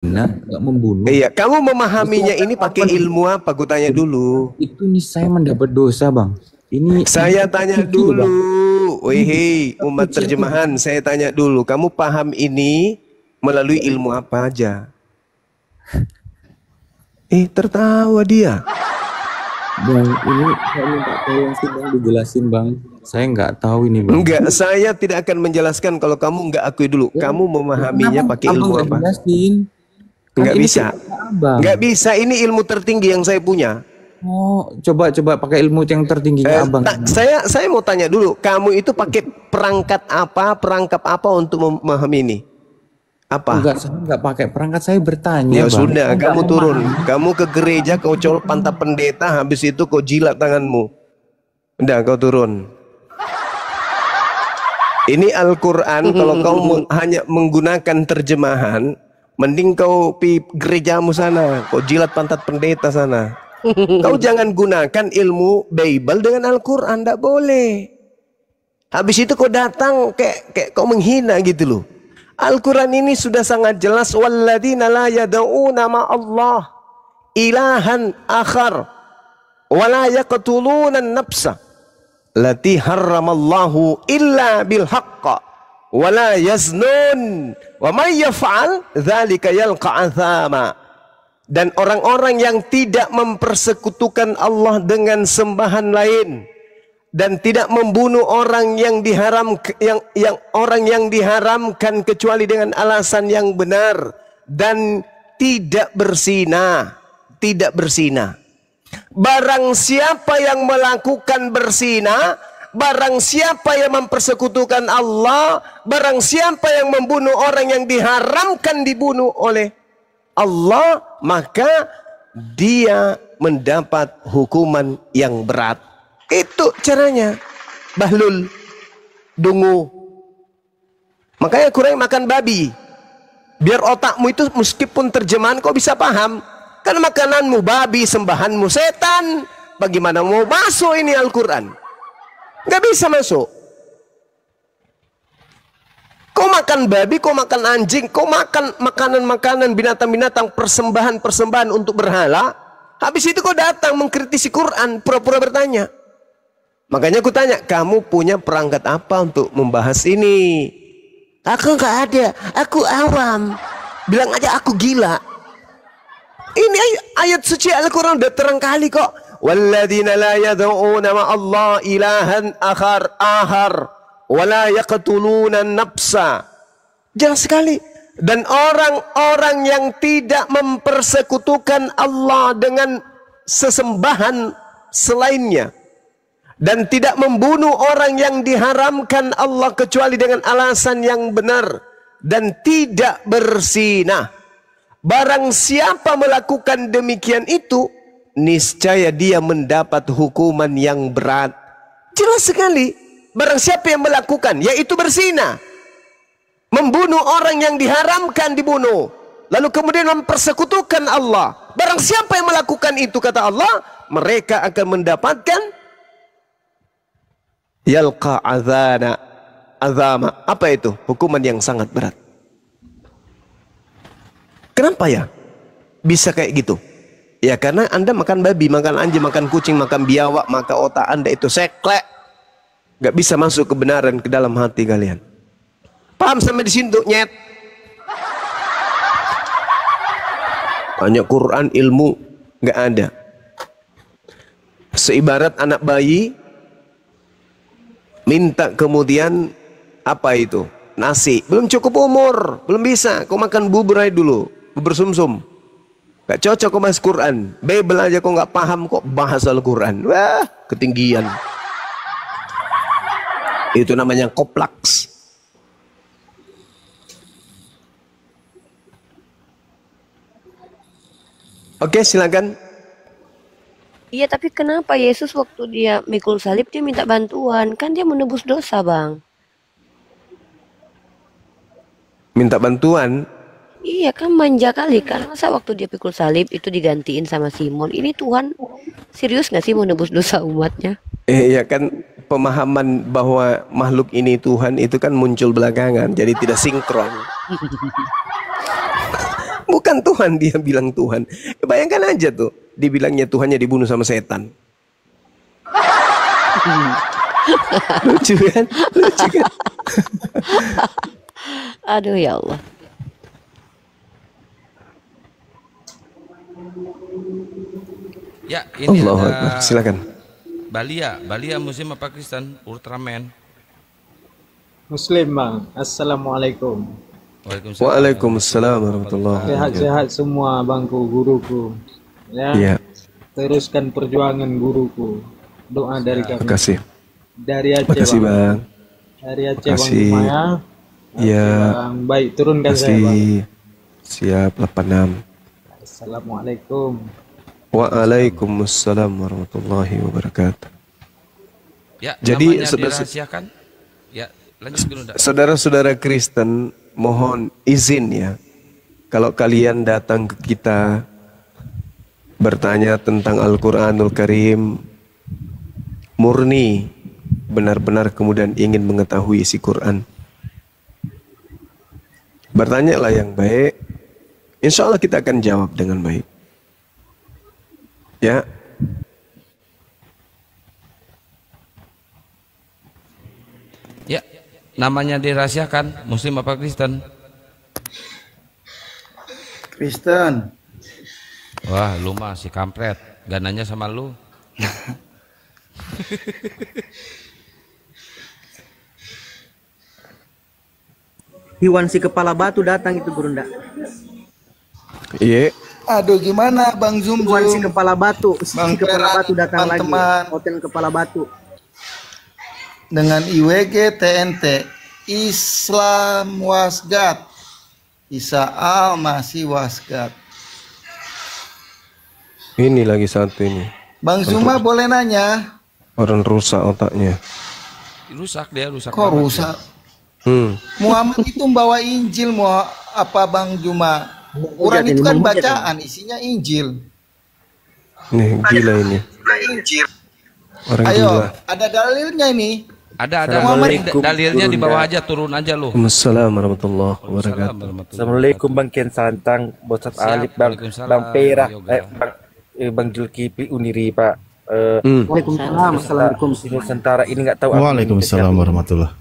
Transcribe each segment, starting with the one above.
nggak membunuh. Iya, kamu memahaminya Itu ini pakai ilmu apa? Aku tanya dulu. itu nih saya mendapat dosa, Bang. Ini Saya kitab tanya suci loh, Bang. dulu. Ini Wehei, kitab umat suci aku. terjemahan, saya tanya dulu. Kamu paham ini melalui ilmu apa aja? Tertawa dia. Bang, ini saya minta tolong sih Bang dijelasin Bang. Saya nggak tahu ini Bang. Enggak, saya tidak akan menjelaskan kalau kamu enggak akui dulu. Ya, Kamu memahaminya kenapa pakai Abang ilmu nggak apa? jelasin? Kan Enggak ini bisa. kitabnya Abang. Enggak bisa, ini ilmu tertinggi yang saya punya. Oh, coba pakai ilmu yang tertingginya Abang. Saya mau tanya dulu, kamu itu pakai perangkap apa untuk memahami ini? Apa? Enggak, saya nggak pakai perangkat, saya bertanya Ya Bang. sudah, Saya nggak kamu turun. memahami. Kamu ke gereja, kau colok pantat pendeta, habis itu kau jilat tanganmu. Udah, kau turun. Ini Al-Quran, kalau kau hanya menggunakan terjemahan, mending kau pi gerejamu sana, kau jilat pantat pendeta sana. Kau jangan gunakan ilmu Bible dengan Al-Quran, tidak boleh. Habis itu kau datang kayak kau menghina gitu loh. Al-Quran ini sudah sangat jelas. Walladzina la yad'una ma'allah ilahan akhar wa la yaqtuluna an-nafsa lati harramallahu illa bil haqq wa la yaznun wa may yaf'al dzalika yalqa athama. Dan orang-orang yang tidak mempersekutukan Allah dengan sembahan lain dan tidak membunuh orang yang diharamkan kecuali dengan alasan yang benar, dan tidak berzina. Barang siapa yang melakukan berzina, barang siapa yang mempersekutukan Allah, barang siapa yang membunuh orang yang diharamkan dibunuh oleh Allah, maka dia mendapat hukuman yang berat. Itu caranya. Bahlul, dungu. Makanya kurang makan babi. Biar otakmu itu meskipun terjemahan kau bisa paham. Kan makananmu babi, sembahanmu setan. Bagaimana mau masuk ini Al-Quran? Gak bisa masuk. Kau makan babi, kau makan anjing, kau makan makanan-makanan, binatang-binatang, persembahan-persembahan untuk berhala. Habis itu kau datang mengkritisi Quran, pura-pura bertanya. Makanya aku tanya, kamu punya perangkat apa untuk membahas ini? Aku nggak ada, aku awam. Bilang aja aku gila. Ini ayat suci Al-Quran udah terang kali kok. Walladzina la yad'una ma'allah ilahan ahar wa la yaqtuluna nafsa. Jelas sekali. Dan orang-orang yang tidak mempersekutukan Allah dengan sesembahan selainnya, dan tidak membunuh orang yang diharamkan Allah kecuali dengan alasan yang benar, dan tidak berzina. Barang siapa melakukan demikian itu, niscaya dia mendapat hukuman yang berat. Jelas sekali. Barang siapa yang melakukan, yaitu berzina, membunuh orang yang diharamkan dibunuh, lalu kemudian mempersekutukan Allah. Barang siapa yang melakukan itu, kata Allah, mereka akan mendapatkan yalqa azama. Apa itu? Hukuman yang sangat berat. Kenapa ya bisa kayak gitu? Ya karena Anda makan babi, makan anjing, makan kucing, makan biawak, maka otak Anda itu seklek. Gak bisa masuk kebenaran ke dalam hati kalian. Paham sampai di sini tuh, nyet? Banyak Quran, ilmu gak ada. Seibarat anak bayi minta kemudian apa itu? Nasi. Belum cukup umur, belum bisa. Kau makan bubur aja dulu, bubur sumsum. Gak cocok kau bahas Quran. Bible aja kau gak paham kok bahas Al-Quran. Wah, ketinggian. Itu namanya koplaks. Oke, silakan. Iya, tapi kenapa Yesus waktu dia mikul salib dia minta bantuan? Kan dia menebus dosa, Bang. Minta bantuan. Iya kan manja kali kan. Masa waktu dia pikul salib itu digantiin sama Simon. Ini Tuhan serius gak sih mau nebus dosa umatnya? Ya kan pemahaman bahwa makhluk ini Tuhan itu kan muncul belakangan. Jadi tidak sinkron. Bukan Tuhan, dia bilang Tuhan. Bayangkan aja tuh, dibilangnya Tuhannya dibunuh sama setan. Lucu kan? Lucu kan? Aduh ya Allah. Ya, ini Allahu ada Akbar. Silakan. Balia Muslim apa Kristen? Ultraman. Muslim bang. Assalamualaikum. Waalaikumsalam. Waalaikumsalam warahmatullahi wabarakatuh. Sehat-sehat semua bangku guruku. Ya. Iya, Teruskan perjuangan guruku. Doa dari kami. terima kasih. Dari Aceh Terima kasih bang. bang. Dari Aceh Terima bang kasih. Jumaya. Iya, Bang, baik turunkan terima saya bang. kasih. Siap 86. Assalamualaikum. Waalaikumsalam warahmatullahi wabarakatuh. Ya, Jadi, namanya saudara- dirahasiakan. Ya, lanjut dulu. Ndak. Saudara-saudara Kristen, mohon izin ya. Kalau kalian datang ke kita bertanya tentang Al-Quranul Karim, murni, benar-benar kemudian ingin mengetahui isi Quran, bertanyalah yang baik. Insya Allah kita akan jawab dengan baik. Ya, Ya, namanya dirahasiakan. Muslim apa Kristen? Kristen. Wah, lu mah si kampret. Gananya sama lu. Iwan si kepala batu datang itu Gurunda. iya. Aduh gimana Bang Zum Iwan si Zum? kepala batu, Bang si kepala Peran, batu datang lagi. teman-teman. Hotel kepala batu. Dengan IWG TNT Islam Wasgat. Isa Al masih Wasgat. Ini lagi satu ini. Bang Zuma boleh nanya? Orang rusak otaknya. Rusak dia, rusak. Kok banget dia. rusak? Hmm. Muhammad itu membawa Injil mau apa Bang Juma? Quran itu kan bacaan, isinya Injil. Nih gila ini. Orang Ayo, gila. ada dalilnya ini. Ada Assalamualaikum, dalilnya di Gurunda. bawah aja, turun aja lu. Assalamualaikum warahmatullahi wabarakatuh. Waalaikumsalam warahmatullahi Assalamualaikum Bang Kian Santang, Bosat Siap, Alif, Bang Waalaikumsalam, Bang Pera, Yoga. Bang Julkipli Uniri Pak. Waalaikumsalam. Assalamualaikum. Nusantara ini nggak tahu. Waalaikumsalam warahmatullah.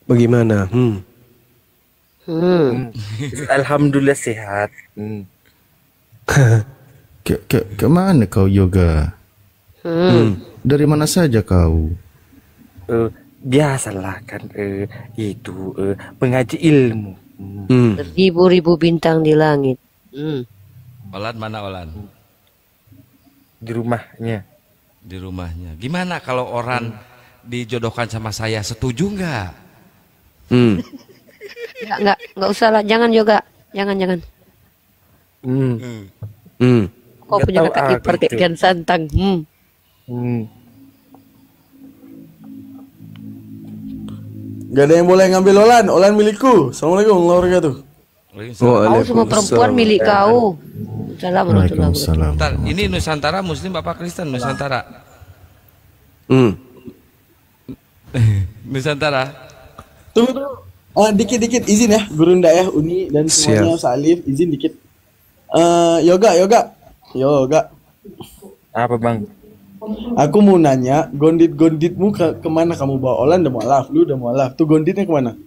Bagaimana? Alhamdulillah sehat. Ke mana kau yoga? Dari mana saja kau? Biasalah kan itu mengaji ilmu. Ribu-ribu bintang di langit. Olan mana Olan? Di rumahnya. Di rumahnya. Gimana kalau orang dijodohkan sama saya, setuju nggak? Nggak usah lah, jangan juga, jangan. Kok Nggak punya tahu kakak ipar aku kayak itu. Kian Santang. Gak ada yang boleh ngambil Olan. Olan milikku. Assalamualaikum warahmatullahi wabarakatuh. Kau semua perempuan milik kau. Salam warahmatullahi wabarakatuh. Waalaikumsalam. Bentar, ini Nusantara Muslim apa Kristen? Nusantara. Nusantara. Tunggu. Dikit-dikit izin ya, Gurunda ya, Uni dan semuanya, Salif, izin dikit. Yoga. Apa Bang? Aku mau nanya, gondit-gonditmu kemana kamu bawa? Olan udah mualaf, lu udah mualaf. Tuh gonditnya kemana?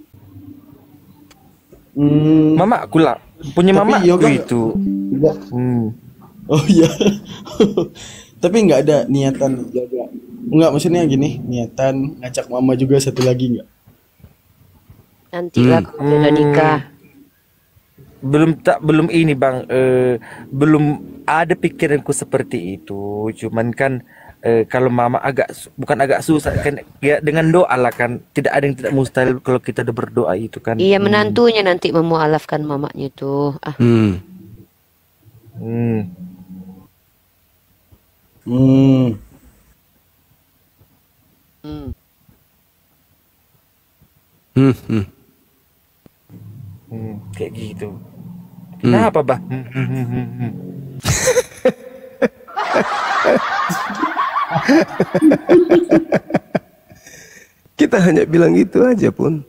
Mama aku lah. Punya Tapi mama yoga aku itu. Enggak. Oh iya. Tapi nggak ada niatan jaga. Enggak, maksudnya gini, niatan ngajak mama juga satu lagi nggak? Nantilah kalau udah nikah. Belum ini Bang, belum ada pikiranku seperti itu. Cuman kan kalau mama bukan agak susah kan ya, dengan doa lah kan, tidak ada yang tidak mustahil kalau kita udah berdoa itu kan. Iya, menantunya nanti memualafkan mamanya tuh. Kayak gitu. Kenapa Bah? Kita hanya bilang gitu aja pun.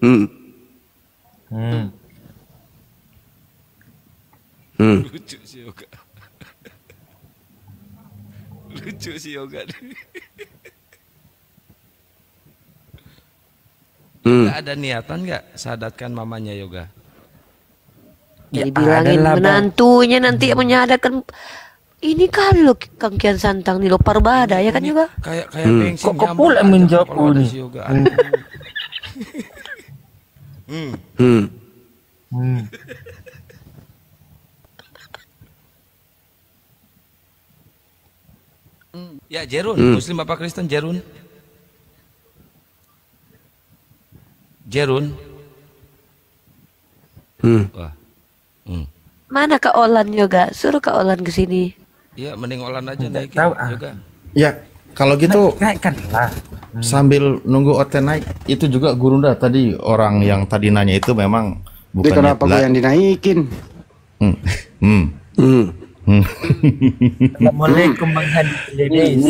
Lucu si Yoga. Lucu si Yoga. Nggak ada niatan nggak sadatkan mamanya Yoga? Ya, dibilangin menantunya nanti menyadarkan. Ini kali lo Kang Kian Santang nih lo Parbada ya kan juga. Kayak bensin Kok pula menjawab ini? si Yoga. Ya Jerun, Muslim apa Kristen Jerun? Jerun. Wah. Mana Kak Olan Yoga? Suruh Kak Olan ke sini. Iya, mending Olan aja naikin tahu, Yoga. Ya, kalau gitu Naikkan lah. sambil nunggu Oten naik, itu juga Gurunda tadi orang yang tadi nanya itu memang bukan kenapa gue yang dinaikin? Assalamualaikum Bang Hadi Ladies.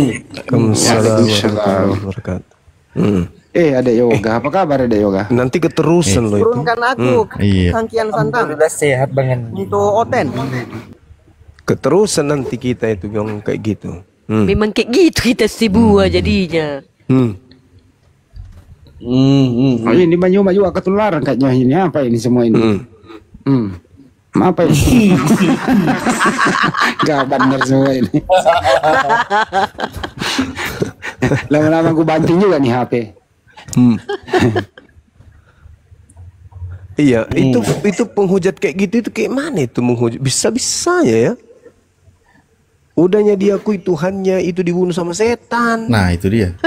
Waalaikumsalam warahmatullahi. Adek Yoga, apa kabar Adek Yoga? Nanti keterusan lo itu. Turunkan aku, Iya. Kang Kian Santang, Alhamdulillah sehat Bang Hadi. untuk Oten. Keterusan nanti kita itu yang kayak gitu. Memang kayak gitu kita sibuk jadinya. Oh, ini Banyu juga ketularan kayaknya ini apa ini semua ini? Apa ini? Gak benar semua ini. Lama-lama gue banting juga nih HP. Iya, itu penghujat kayak gitu itu kayak mana itu menghujat? Bisa-bisanya ya. Udahnya diakui Tuhannya itu dibunuh sama setan. Nah, itu dia.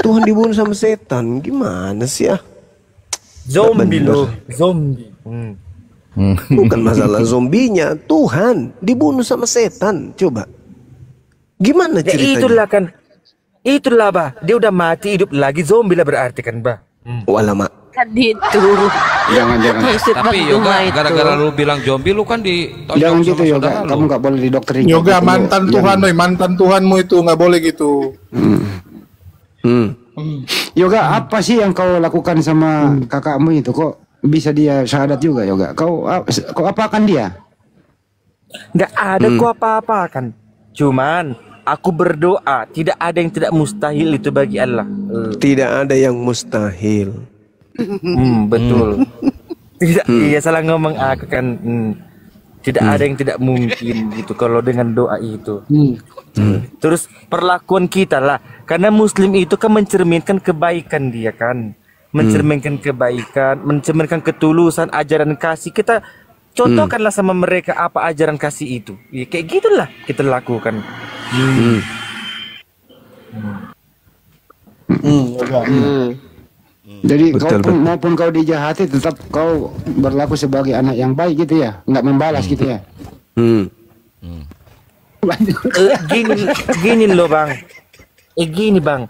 Tuhan dibunuh sama setan. Gimana sih ya? Zombie lo, zombie. Bukan masalah zombinya, Tuhan dibunuh sama setan. Coba. Gimana Ya ceritanya? itulah kan. Itulah bah, dia udah mati hidup lagi zombie lah berarti kan bah. Walama. Kan itu. Jangan. Tapi Yoga gara-gara lu bilang zombie lu kan Jangan ditonjok gitu sama Yoga, saudara kamu lu. nggak boleh didokterin. Yoga mantan Tuhan, mantan Tuhanmu itu nggak boleh gitu. Yoga, apa sih yang kau lakukan sama kakakmu itu? Kok bisa dia syahadat juga Yoga? Kau apakan dia? Nggak ada kok apa-apa kan. Cuman aku berdoa, tidak ada yang tidak mustahil itu bagi Allah. Tidak ada yang mustahil. Betul. Tidak, iya salah ngomong aku kan. Tidak ada yang tidak mungkin gitu kalau dengan doa itu. Terus perlakuan kita lah, karena Muslim itu kan mencerminkan kebaikan dia kan, mencerminkan kebaikan, mencerminkan ketulusan, ajaran kasih. Kita contohkanlah sama mereka apa ajaran kasih itu. Ya, kayak gitulah kita lakukan. Jadi maupun kau dijahati tetap kau berlaku sebagai anak yang baik gitu ya, nggak membalas gitu ya. Gini loh bang, gini bang,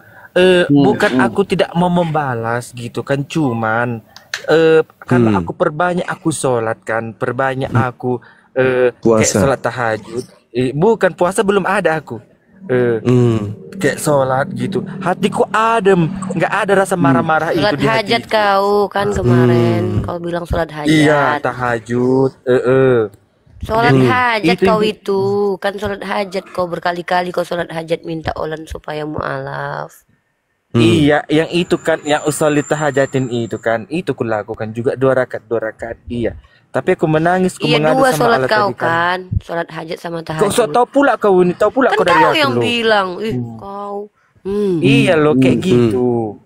bukan aku tidak mau membalas gitu kan, cuman karena aku perbanyak aku sholat kan, perbanyak aku kayak sholat tahajud, bukan puasa belum ada aku. Kayak sholat gitu, hatiku adem, nggak ada rasa marah-marah itu Sholat di hati. hajat kau kan kemarin kau bilang sholat hajat. Iya tahajud. Sholat hajat kau itu. itu kan sholat hajat kau berkali-kali kau sholat hajat minta olan supaya mualaf. Iya, yang itu kan, yang usolli tahajatin itu kan, itu kulakukan juga 2 rakaat iya. Tapi aku menangis, aku Iya mengadu dua sama sholat Allah kau tadi kan. sholat hajat sama Kau tahajud. tahu pula kau ini, tahu pula Kan kau dari kau aku yang loh. bilang, kau. Iya loh kayak gitu.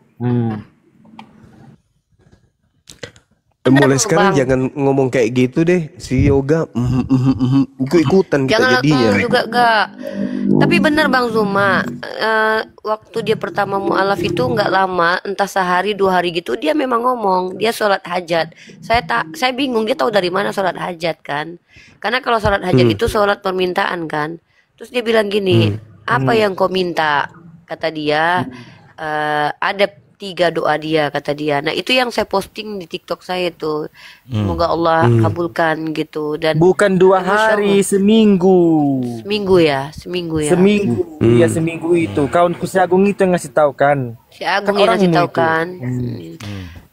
Mulai sekarang jangan ngomong kayak gitu deh, si Yoga. Ikut-ikutan kita Jangan jadinya. lakukan juga gak. Tapi benar Bang Zuma, waktu dia pertama mualaf itu nggak lama, entah sehari 2 hari gitu dia memang ngomong dia sholat hajat. Saya bingung dia tahu dari mana sholat hajat kan? Karena kalau sholat hajat itu sholat permintaan kan. Terus dia bilang gini, apa yang kau minta? Kata dia, ada 3 doa dia kata dia. Nah itu yang saya posting di TikTok saya tuh. Semoga Allah kabulkan gitu. Dan Bukan 2 hari, seminggu. seminggu ya. Seminggu, iya seminggu itu. Kawanku si Agung itu yang ngasih tahu kan. Si Agung Kan yang ngasih orangmu tahu itu. kan.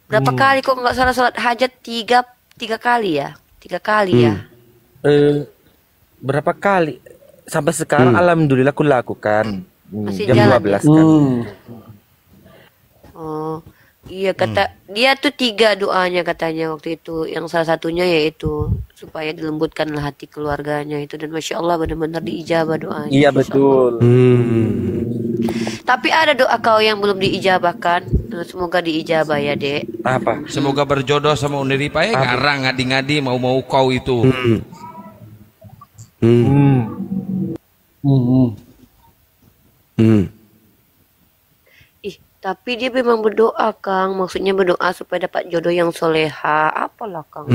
Berapa kali kok nggak salah sholat hajat 3 kali ya? 3 kali ya. berapa kali sampai sekarang alhamdulillah aku lakukan. Masih Jam jalan 12 ya? kan. Oh, iya kata dia tuh 3 doanya katanya waktu itu. Yang salah satunya yaitu supaya dilembutkanlah hati keluarganya itu, dan masya Allah benar-benar diijabah doanya. Iya betul. Tapi ada doa kau yang belum diijabahkan. Semoga diijabah ya, Dek. Apa? Semoga berjodoh sama Uniripa ya, ngarang ngadi-ngadi mau kau itu. Ih, tapi dia memang berdoa, Kang. Maksudnya berdoa supaya dapat jodoh yang soleha. Apalah, Kang?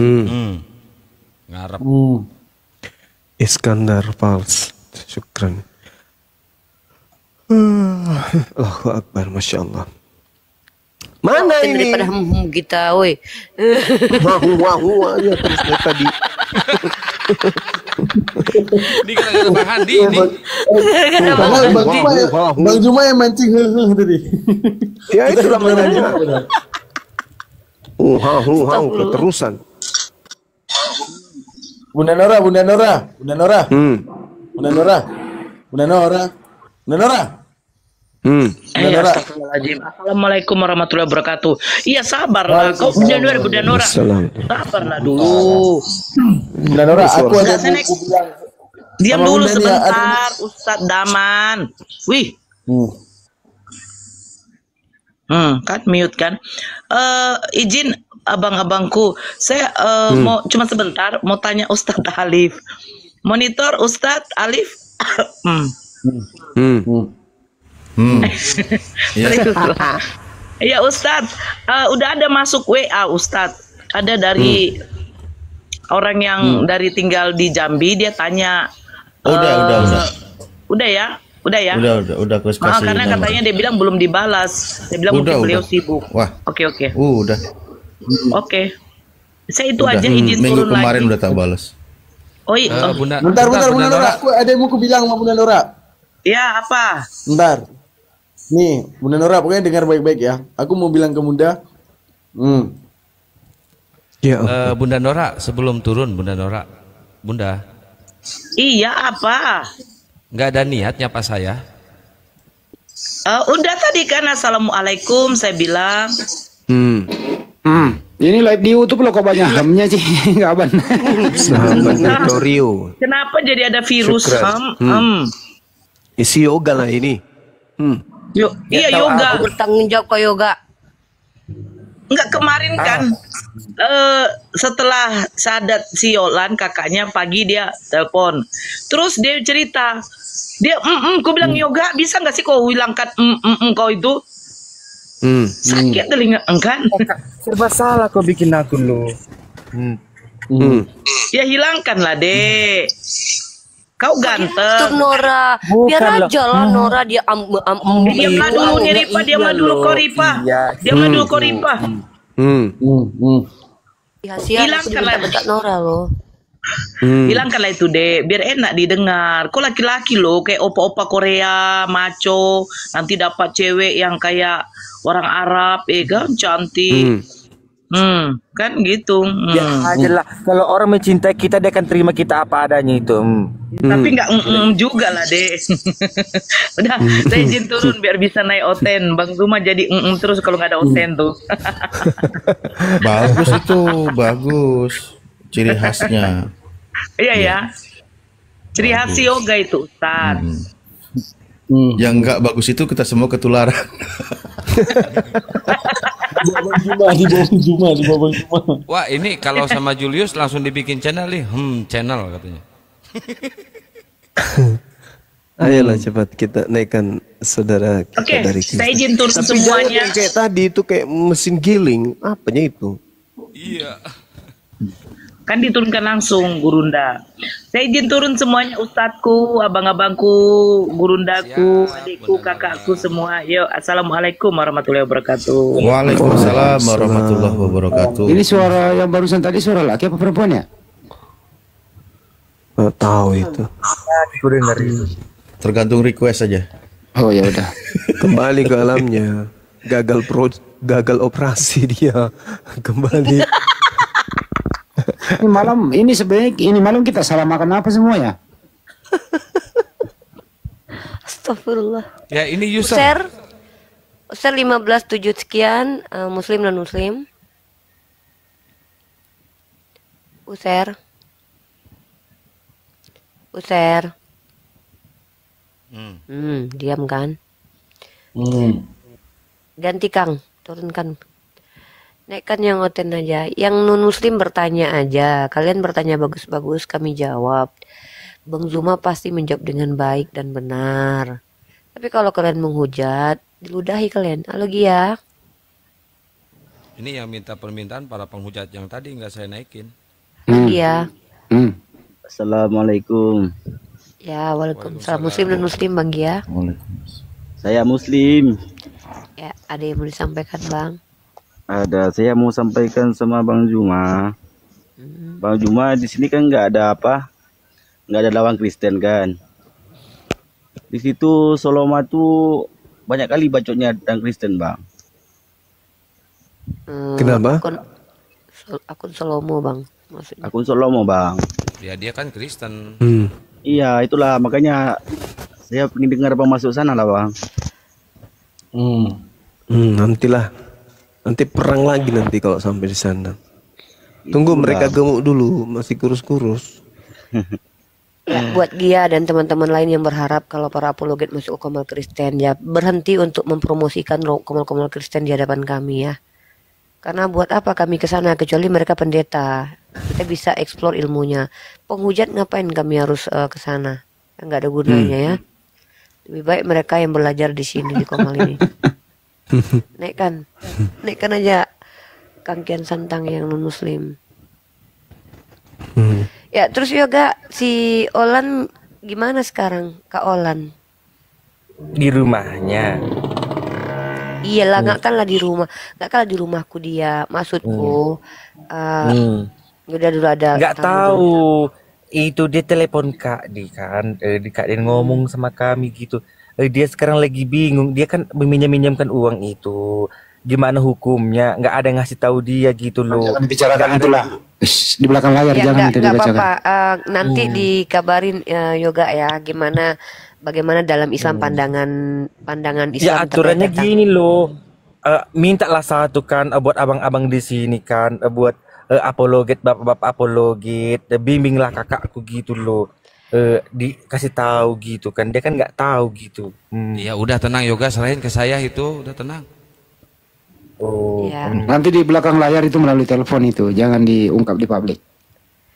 Ngarep. Iskandar Pals. Syukran. Allahu Akbar, Masya Allah. Mana ini? Daripada kita, woi. Wahu aja terus dari tadi. Ini gara-gara Bang Handi ini. Bang Juma yang mancing tadi. Ya itu namanya. Keterusan. Bunda Nora. Bunda Nora. Astagfirullahaladzim. Assalamualaikum warahmatullahi wabarakatuh. Iya sabarlah, kau Bunda Nora. Sabarlah dulu. Bunda Nora, aku ada buku bilang. Diam dulu sebentar, Ustadz Daman. Wih. Kan mute kan. Izin abang-abangku, saya mau cuma sebentar mau tanya Ustadz Alif. Monitor Ustadz Alif. Iya Ustadz, udah ada masuk WA Ustadz. Ada dari orang yang dari tinggal di Jambi, dia tanya. Udah ya. Udah aku kasih karena nomor. katanya dia bilang belum dibalas. Dia bilang mungkin beliau sibuk. Wah. Oke. Udah. Oke. Saya itu aja izin minggu turun kemarin lagi. udah tak balas. Oh iya. Bentar Bunda Nora. Aku ada yang mau aku bilang sama Bunda Nora. Ya apa? Bentar. Nih, Bunda Nora, pokoknya dengar baik-baik ya. Aku mau bilang ke Bunda. Bunda Nora, sebelum turun Bunda Nora. Bunda. Iya apa? Nggak ada niat nyapa saya. Udah tadi kan assalamualaikum saya bilang. Ini live di YouTube loh, kok banyak hamnya sih. Nggak benar. Sahabat Victorio. Kenapa jadi ada virus ham? Isi yoga lah ini. Iya yoga. Bertanggung jawab ke yoga. Enggak kemarin kan setelah sadat si Yolan kakaknya pagi dia telepon. Terus dia cerita. Dia aku bilang yoga bisa nggak sih kau hilangkan kau itu? Sakit telinga kan? Serba salah kau bikin akun lo. Ya hilangkan lah dek. Kau ganteng. Itu Nora. Biar aja lah Nora dia diamlah dulu nih Ripa, diamlah dulu kok Ripa. Diamlah dulu kok Ripa. Hilangkanlah bentak Nora loh. Hilangkanlah itu deh, biar enak didengar. Kok laki-laki loh kayak opa-opa Korea maco, nanti dapat cewek yang kayak orang Arab, kan cantik. Kan gitu. Ya aja lah. Kalau orang mencintai kita, dia akan terima kita apa adanya itu. Tapi nggak juga lah deh. Udah, saya izin turun biar bisa naik oten. Bang Zuma jadi terus kalau nggak ada oten tuh. Bagus itu, bagus. Ciri khasnya. Iya ya. Ciri khas yoga itu, Ustaz. Yang nggak bagus itu kita semua ketularan. Di bawah Juma. Wah ini kalau sama Julius langsung dibikin channel nih. Channel katanya. Ayolah cepat kita naikkan saudara kita dari kita. Saya izin turun Tapi semuanya. jangan kayak tadi itu kayak mesin giling. Apanya itu? Iya. Kan diturunkan langsung Gurunda. Saya izin turun semuanya, ustadku, abang-abangku, gurundaku, adikku, kakakku semua. Yo, assalamualaikum warahmatullahi wabarakatuh. Waalaikumsalam warahmatullahi wabarakatuh. Ini suara yang barusan tadi suara laki apa perempuan ya? Tahu itu. Aku dengar itu. Tergantung request aja. Oh ya udah. Kembali ke alamnya. Gagal operasi dia. Kembali. ini sebenarnya ini malam kita salah makan apa semua ya? Astagfirullah. Ya ini user. User 15.7 sekian, muslim non muslim. User. Diam kan? Ganti Kang, turunkan. Naikkan yang oten aja. Yang non muslim bertanya aja. Kalian bertanya bagus-bagus, kami jawab. Bang Zuma pasti menjawab dengan baik dan benar. Tapi kalau kalian menghujat, diludahi kalian. Halo Gia. Ini yang minta permintaan para penghujat yang tadi nggak saya naikin. Gia. Assalamualaikum. Ya, waalaikumsalam. Muslim dan muslim Bang Gia. Saya muslim. Ya, ada yang mau disampaikan Bang? Ada, saya mau sampaikan sama Bang Zuma. Bang Zuma di sini kan nggak ada apa, nggak ada lawan Kristen kan. Di situ Soloma tuh banyak kali bacotnya tentang Kristen Bang. Kenapa? Akun Solomo Bang. Maksudnya. Akun Solomo Bang. Ya dia kan Kristen. Iya itulah makanya saya pengen dengar Bang masuk sana lah Bang. Nantilah. Nanti perang lagi nanti kalau sampai di sana. Tunggu Itulah. mereka gemuk dulu, masih kurus-kurus. Ya, buat Gia dan teman-teman lain yang berharap kalau para apologet masuk ke Komal Kristen, ya berhenti untuk mempromosikan Komal-Komal Kristen di hadapan kami ya. Karena buat apa kami ke sana kecuali mereka pendeta. Kita bisa explore ilmunya. Penghujat ngapain kami harus ke sana? Enggak ada gunanya ya. Lebih baik mereka yang belajar di sini di Komal ini. Naikkan aja Kangkian Santang yang non muslim. Ya terus juga si Olan gimana sekarang Kak Olan? Di rumahnya. Iyalah nggak kan lah di rumah, nggak kan di rumahku dia. Maksudku udah dulu ada. Nggak tahu itu dia telepon Kak Di kan, Kak Di ngomong sama kami gitu. Dia sekarang lagi bingung, dia kan meminjam-minjamkan uang itu. Gimana hukumnya? Nggak ada yang ngasih tahu dia gitu loh. Jangan bicarakan itulah. Di belakang layar Ya jangan itu nggak dibacakan. apa-apa. Nanti dikabarin Yoga ya bagaimana dalam Islam pandangan Islam. Ya aturannya terkait gini loh. Mintalah satu kan buat abang-abang di sini kan, buat apologet, bapak-bapak apologet, bimbinglah kakakku gitu loh. Dikasih tahu gitu kan, dia kan nggak tahu gitu. Ya udah tenang Yoga, serahin ke saya itu, udah tenang. Oh. Ya. Nanti di belakang layar itu melalui telepon itu, jangan diungkap di publik.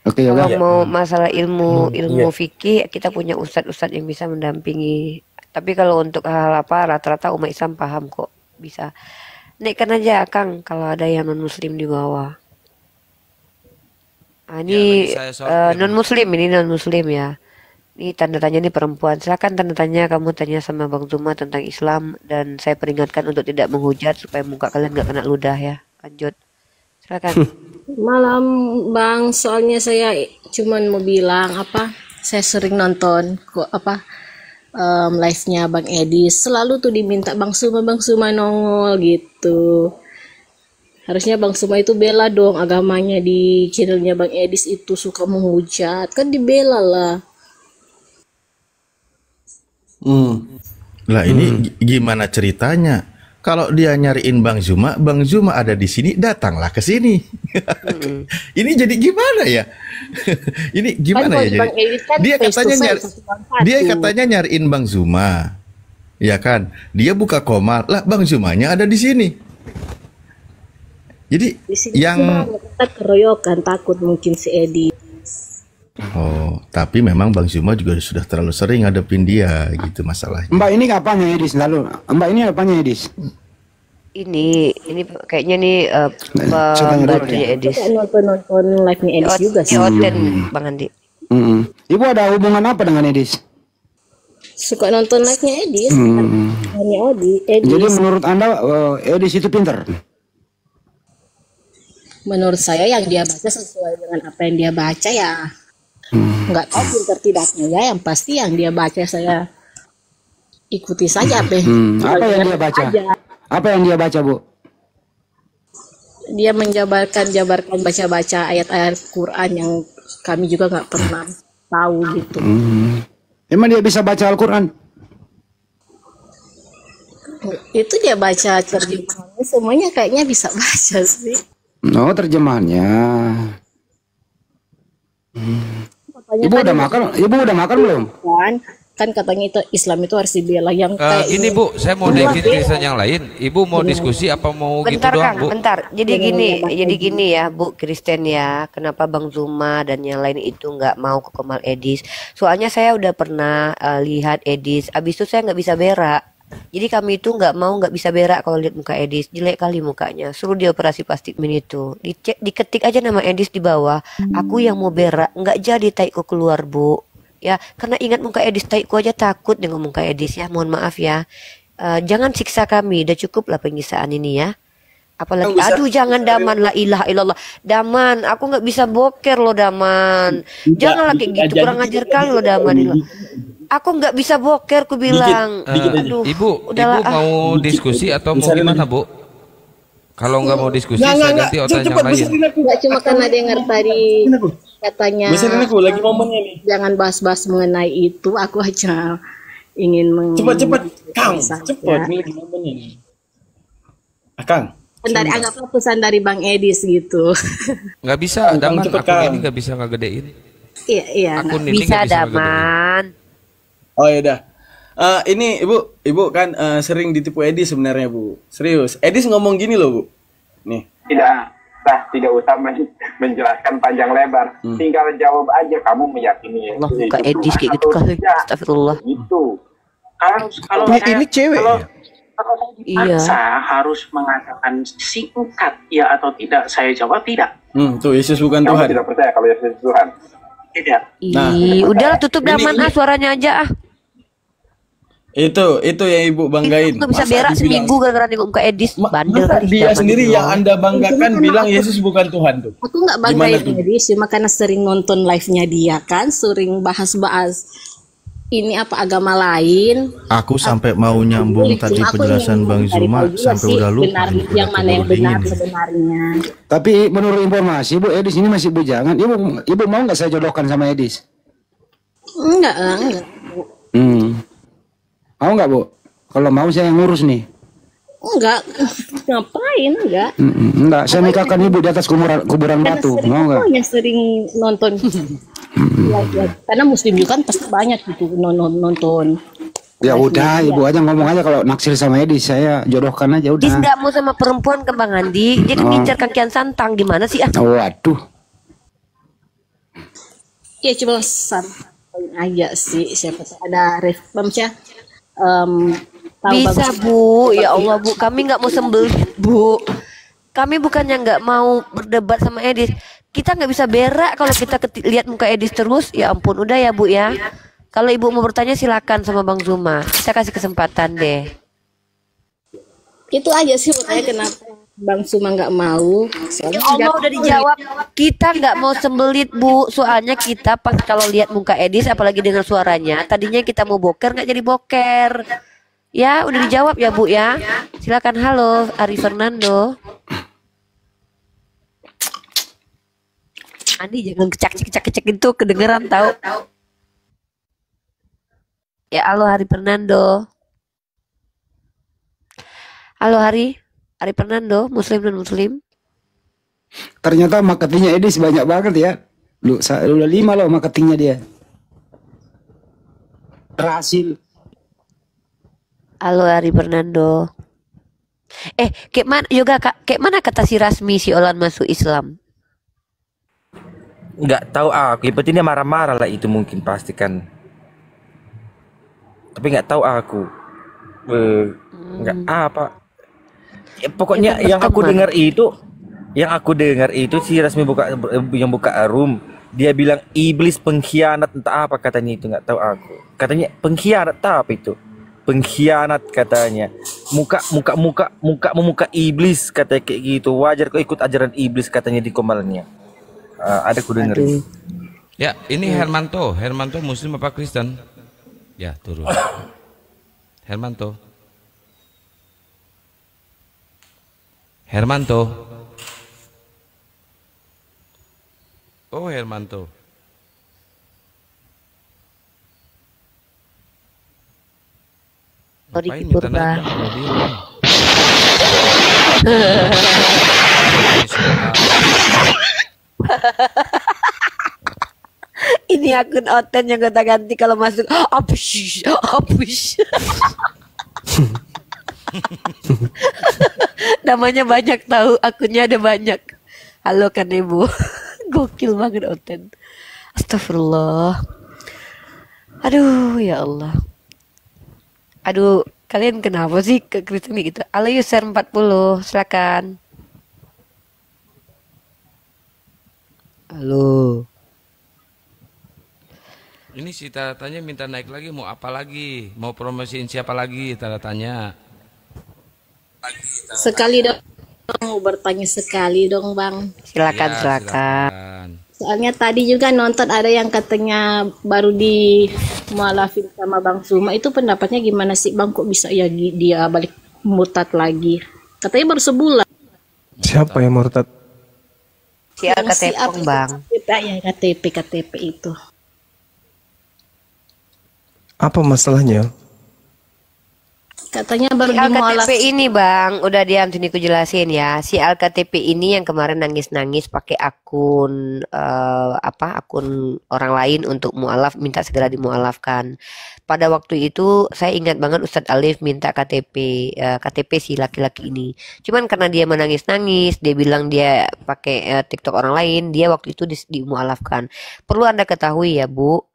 Oke Yoga. Kalau mau masalah ilmu Iya. fikih, kita punya ustadz-ustadz yang bisa mendampingi. Tapi kalau untuk hal apa, rata-rata umat Islam paham kok, bisa. Naikkan aja Kang, kalau ada yang non Muslim di bawah. Ini Ya, lagi saya non Muslim ya. Ini tanda tanya ini perempuan. Silakan tanda tanya, kamu tanya sama Bang Zuma tentang Islam dan saya peringatkan untuk tidak menghujat supaya muka kalian nggak kena ludah ya. Lanjut. Silakan. Malam Bang, soalnya saya cuman mau bilang saya sering nonton live-nya Bang Edis, selalu tuh diminta Bang Suma nongol gitu. Harusnya Bang Suma itu bela dong agamanya di channelnya Bang Edis itu suka menghujat, kan dibela lah. Lah ini gimana ceritanya? Kalau dia nyariin Bang Zuma ada di sini, datanglah ke sini. Ini jadi gimana ya? Ini gimana ya jadi? Bang Edis kan Dia face to katanya face, satu. dia katanya nyariin Bang Zuma. Ya kan? Dia buka Komal, lah Bang Zumanya ada di sini. Jadi Di sini yang kita keroyokan, takut mungkin si Edi. oh, tapi memang Bang Zuma juga sudah terlalu sering ngadepin dia gitu masalahnya. Mbak ini apanya Edis lalu? Mbak ini apanya Edis? Ini kayaknya nih saya tanya dulu pembantunya ya. Edis. Saya nonton live-nya Edis juga sih. Oten Bang Andi. Ibu ada hubungan apa dengan Edis? Suka nonton live-nya Edis. Hanya Edis. Jadi menurut Anda Edis itu pintar? Menurut saya yang dia baca sesuai dengan apa yang dia baca ya. Nggak tahu pintar tidaknya ya, yang pasti yang dia baca saya ikuti saja Apa yang dia baca? Apa yang dia baca Bu? dia menjabarkan baca-baca ayat-ayat Quran yang kami juga nggak pernah tahu gitu. Emang dia bisa baca Al-Quran? Itu dia baca terjemahannya, semuanya kayaknya bisa baca sih. Oh, terjemahannya. Katanya Ibu kan udah makan? Ibu udah makan belum? kan katanya itu Islam itu harus dibela yang kayak Gini Bu, saya mau David Kristen yang lain. Ibu mau diskusi apa mau gitu Bentar doang Kang, Bu? bentar. Jadi gini ya, Bu Kristen ya. Kenapa Bang Zuma dan yang lain itu nggak mau ke Kemal Edis? Soalnya saya udah pernah lihat Edis. Abis itu saya nggak bisa berak. Jadi kami itu nggak bisa berak kalau lihat muka Edis. Jelek kali mukanya. Suruh dia operasi plastik min itu. Diketik aja nama Edis di bawah. Aku yang mau berak, nggak jadi taiku keluar Bu. Ya, karena ingat muka Edis, taiku aja takut dengan muka Edis ya. Mohon maaf ya. Jangan siksa kami. Udah cukup lah penyiksaan ini ya. Apalagi, aduh jangan Daman, la ilaha illallah. Daman, aku nggak bisa boker loh Daman. Janganlah kayak gitu, kurang ajar kali loh Daman. Aku nggak bisa boker, ku bilang. Aduh, Ibu udahlah, mau diskusi atau mau gimana Bu? Kalau nggak mau diskusi, saya ganti otak yang lain. Nggak cuma karena dengar tadi katanya Besarin aku lagi momennya nih. jangan bahas-bahas mengenai itu, aku aja ingin Cepat Kang, cepat ini lagi momennya nih. Kang, dari anggaplah pesan dari Bang Edis gitu. Nggak bisa, Daman. cepet, Akun Kang. ini nggak bisa ngegedein. Iya, Akun ini bisa nggak bisa Daman. Oh ya udah. Ini ibu kan sering ditipu Edis sebenarnya Bu. Serius. Edis ngomong gini loh Bu. Nih. Tidak usah menjelaskan panjang lebar. Tinggal jawab aja kamu meyakini. Allah, muka Edis kayak gitu kali. Astagfirullah. Itu. Kalau Ini cewek ya? Kalau saya dipaksa harus mengatakan singkat ya atau tidak, saya jawab tidak. Tuh Yesus bukan Kamu Tuhan. tidak percaya kalau Yesus Tuhan? Tidak. Ih, udahlah tutup Daman suaranya aja ah. Itu yang ibu banggain. Nggak bisa Masa berak dibilang- seminggu gara-gara nengok muka Edis. Bandel Masa kali. dia Daman sendiri itu. yang Anda banggakan bilang Yesus bukan Tuhan tuh. Aku nggak banggain Edis, cuma karena sering nonton live-nya dia kan, sering bahas-bahas ini apa agama lain. Aku sampai mau nyambung tadi Aku penjelasan ingin Bang cari Zuma tahu juga sampai sih udah lupa. benar ini yang udah mana yang keburu benar dingin. sebenarnya. Tapi menurut informasi Bu Edis ini masih bujangan. Ibu mau nggak saya jodohkan sama Edis? Enggak. Mau nggak Bu? Kalau mau saya yang ngurus nih. Enggak. Ngapain enggak? Enggak, saya nikahkan ibu di atas kuburan batu. Mau nggak? Aku yang sering nonton. Ya, karena muslim juga kan pasti banyak gitu nonton. Ya udah, ibu aja ngomong aja kalau naksir sama Edis, saya jodohkan aja Edis udah. nggak mau sama perempuan ke Bang Andi. Dia kan ngincar kakian santang. Gimana sih ah? Waduh. Ya cuma sampaikan aja sih, siapa tahu ada responsnya. Bisa Bu, ya Allah Bu, kami nggak mau sembelit Bu. Kami bukannya nggak mau berdebat sama Edis. Kita nggak bisa berak kalau kita lihat muka Edis terus. Ya ampun, udah ya Bu ya. Kalau Ibu mau bertanya silakan sama Bang Zuma. Kita kasih kesempatan deh. Itu aja sih makanya kenapa Bang Zuma nggak mau. Ya Allah udah dijawab. Kita nggak mau sembelit Bu. Soalnya kita pas kalau lihat muka Edis, apalagi dengan suaranya, tadinya kita mau boker nggak jadi boker. Ya udah dijawab ya Bu ya. Silakan. Halo Ari Fernando. Andi jangan kecak itu kedengeran tahu. Ya halo Hari Fernando. Halo Hari Fernando, Muslim dan Muslim. Ternyata marketingnya Edis banyak banget ya. Udah 5 loh marketingnya dia. Berhasil. Halo Hari Fernando. Kayak mana kata si Rasmi si Olan masuk Islam? Nggak tahu aku. Yang penting dia marah-marah lah itu mungkin pasti kan. Tapi nggak tahu aku. Nggak apa. Ya, pokoknya yang aku dengar itu si Rasmi yang buka room. Dia bilang iblis pengkhianat entah apa katanya itu nggak tahu aku. Katanya pengkhianat apa itu? Pengkhianat katanya. Muka iblis katanya kayak gitu. Wajar kok ikut ajaran iblis katanya di komalnya. Ada ku denger. Ya, ini Hermanto Muslim apa Kristen? Ya, turun. Hermanto. Oh, Hermanto. Sorry Ngapain Ki minta Purba. naik kalau dia? Ini akun Oten yang gonta ganti kalau masuk. Apush, apush. Namanya banyak tahu, akunnya ada banyak. Halo kan Ibu. Gokil banget Oten. Astagfirullah. Aduh ya Allah. Aduh, kalian kenapa sih ke Kristen gitu? Halo user 40, silakan. Halo. Ini si tanda tanya minta naik lagi, mau apa lagi? Mau promosiin siapa lagi tanda tanya? Sekali dong, bertanya sekali dong Bang. Silakan, Ya, silakan. Soalnya tadi juga nonton ada yang katanya baru di mualafin sama Bang Suma, itu pendapatnya gimana sih Bang, kok bisa ya dia balik murtad lagi? Katanya baru sebulan. Siapa yang murtad? Si Alkatepong Bang. Ya KTP itu. Apa masalahnya? Katanya baru Si di mualaf. AlKTP ini Bang, udah diam sini ku jelasin ya. Si AlKTP ini yang kemarin nangis-nangis pakai akun akun orang lain untuk mualaf, minta segera dimualafkan. Pada waktu itu saya ingat banget Ustadz Alif minta KTP si laki-laki ini. Cuman karena dia menangis-nangis, dia bilang dia pakai TikTok orang lain, dia waktu itu dimualafkan. Perlu Anda ketahui ya Bu,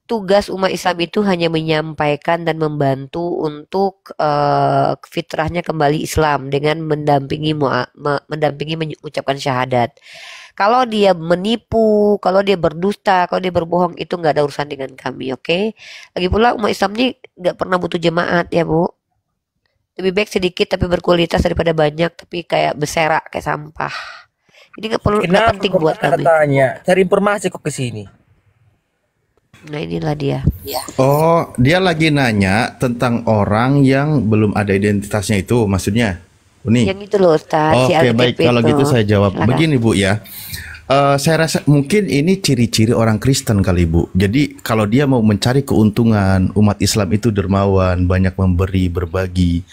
tugas umat Islam itu hanya menyampaikan dan membantu untuk fitrahnya kembali Islam dengan mendampingi mengucapkan syahadat. Kalau dia menipu, kalau dia berdusta, kalau dia berbohong, itu nggak ada urusan dengan kami, oke? Lagi pula umat Islam ini nggak pernah butuh jemaat ya Bu. Lebih baik sedikit tapi berkualitas daripada banyak tapi kayak beserak kayak sampah. Ini nggak perlu, nggak penting buat kami. Tanya, cari informasi kok ke sini. Nah inilah dia. Oh, dia lagi nanya tentang orang yang belum ada identitasnya itu, maksudnya. Nih. Yang itu loh Ustaz. Oke, baik. Kalau gitu saya jawab. Silakan. Begini Bu ya. Saya rasa mungkin ini ciri-ciri orang Kristen kali Bu. Jadi kalau dia mau mencari keuntungan, umat Islam itu dermawan, banyak memberi, berbagi.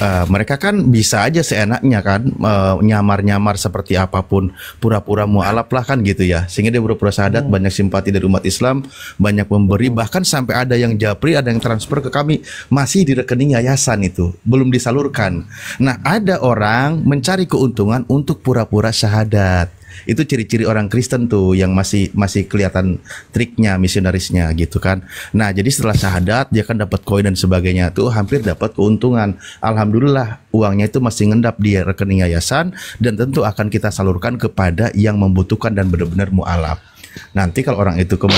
Mereka kan bisa aja seenaknya kan nyamar-nyamar seperti apapun, pura-pura mualaf lah kan gitu ya. Sehingga dia pura-pura syahadat, banyak simpati dari umat Islam, banyak memberi, bahkan sampai ada yang japri, ada yang transfer ke kami masih di rekening yayasan itu, belum disalurkan. Nah, ada orang mencari keuntungan untuk pura-pura syahadat. Itu ciri-ciri orang Kristen tuh yang masih kelihatan triknya, misionarisnya gitu kan. Nah, jadi setelah syahadat dia kan dapat koin dan sebagainya tuh hampir dapat keuntungan. Alhamdulillah uangnya itu masih ngendap di rekening yayasan dan tentu akan kita salurkan kepada yang membutuhkan dan benar-benar mualaf. Nanti kalau orang itu kembali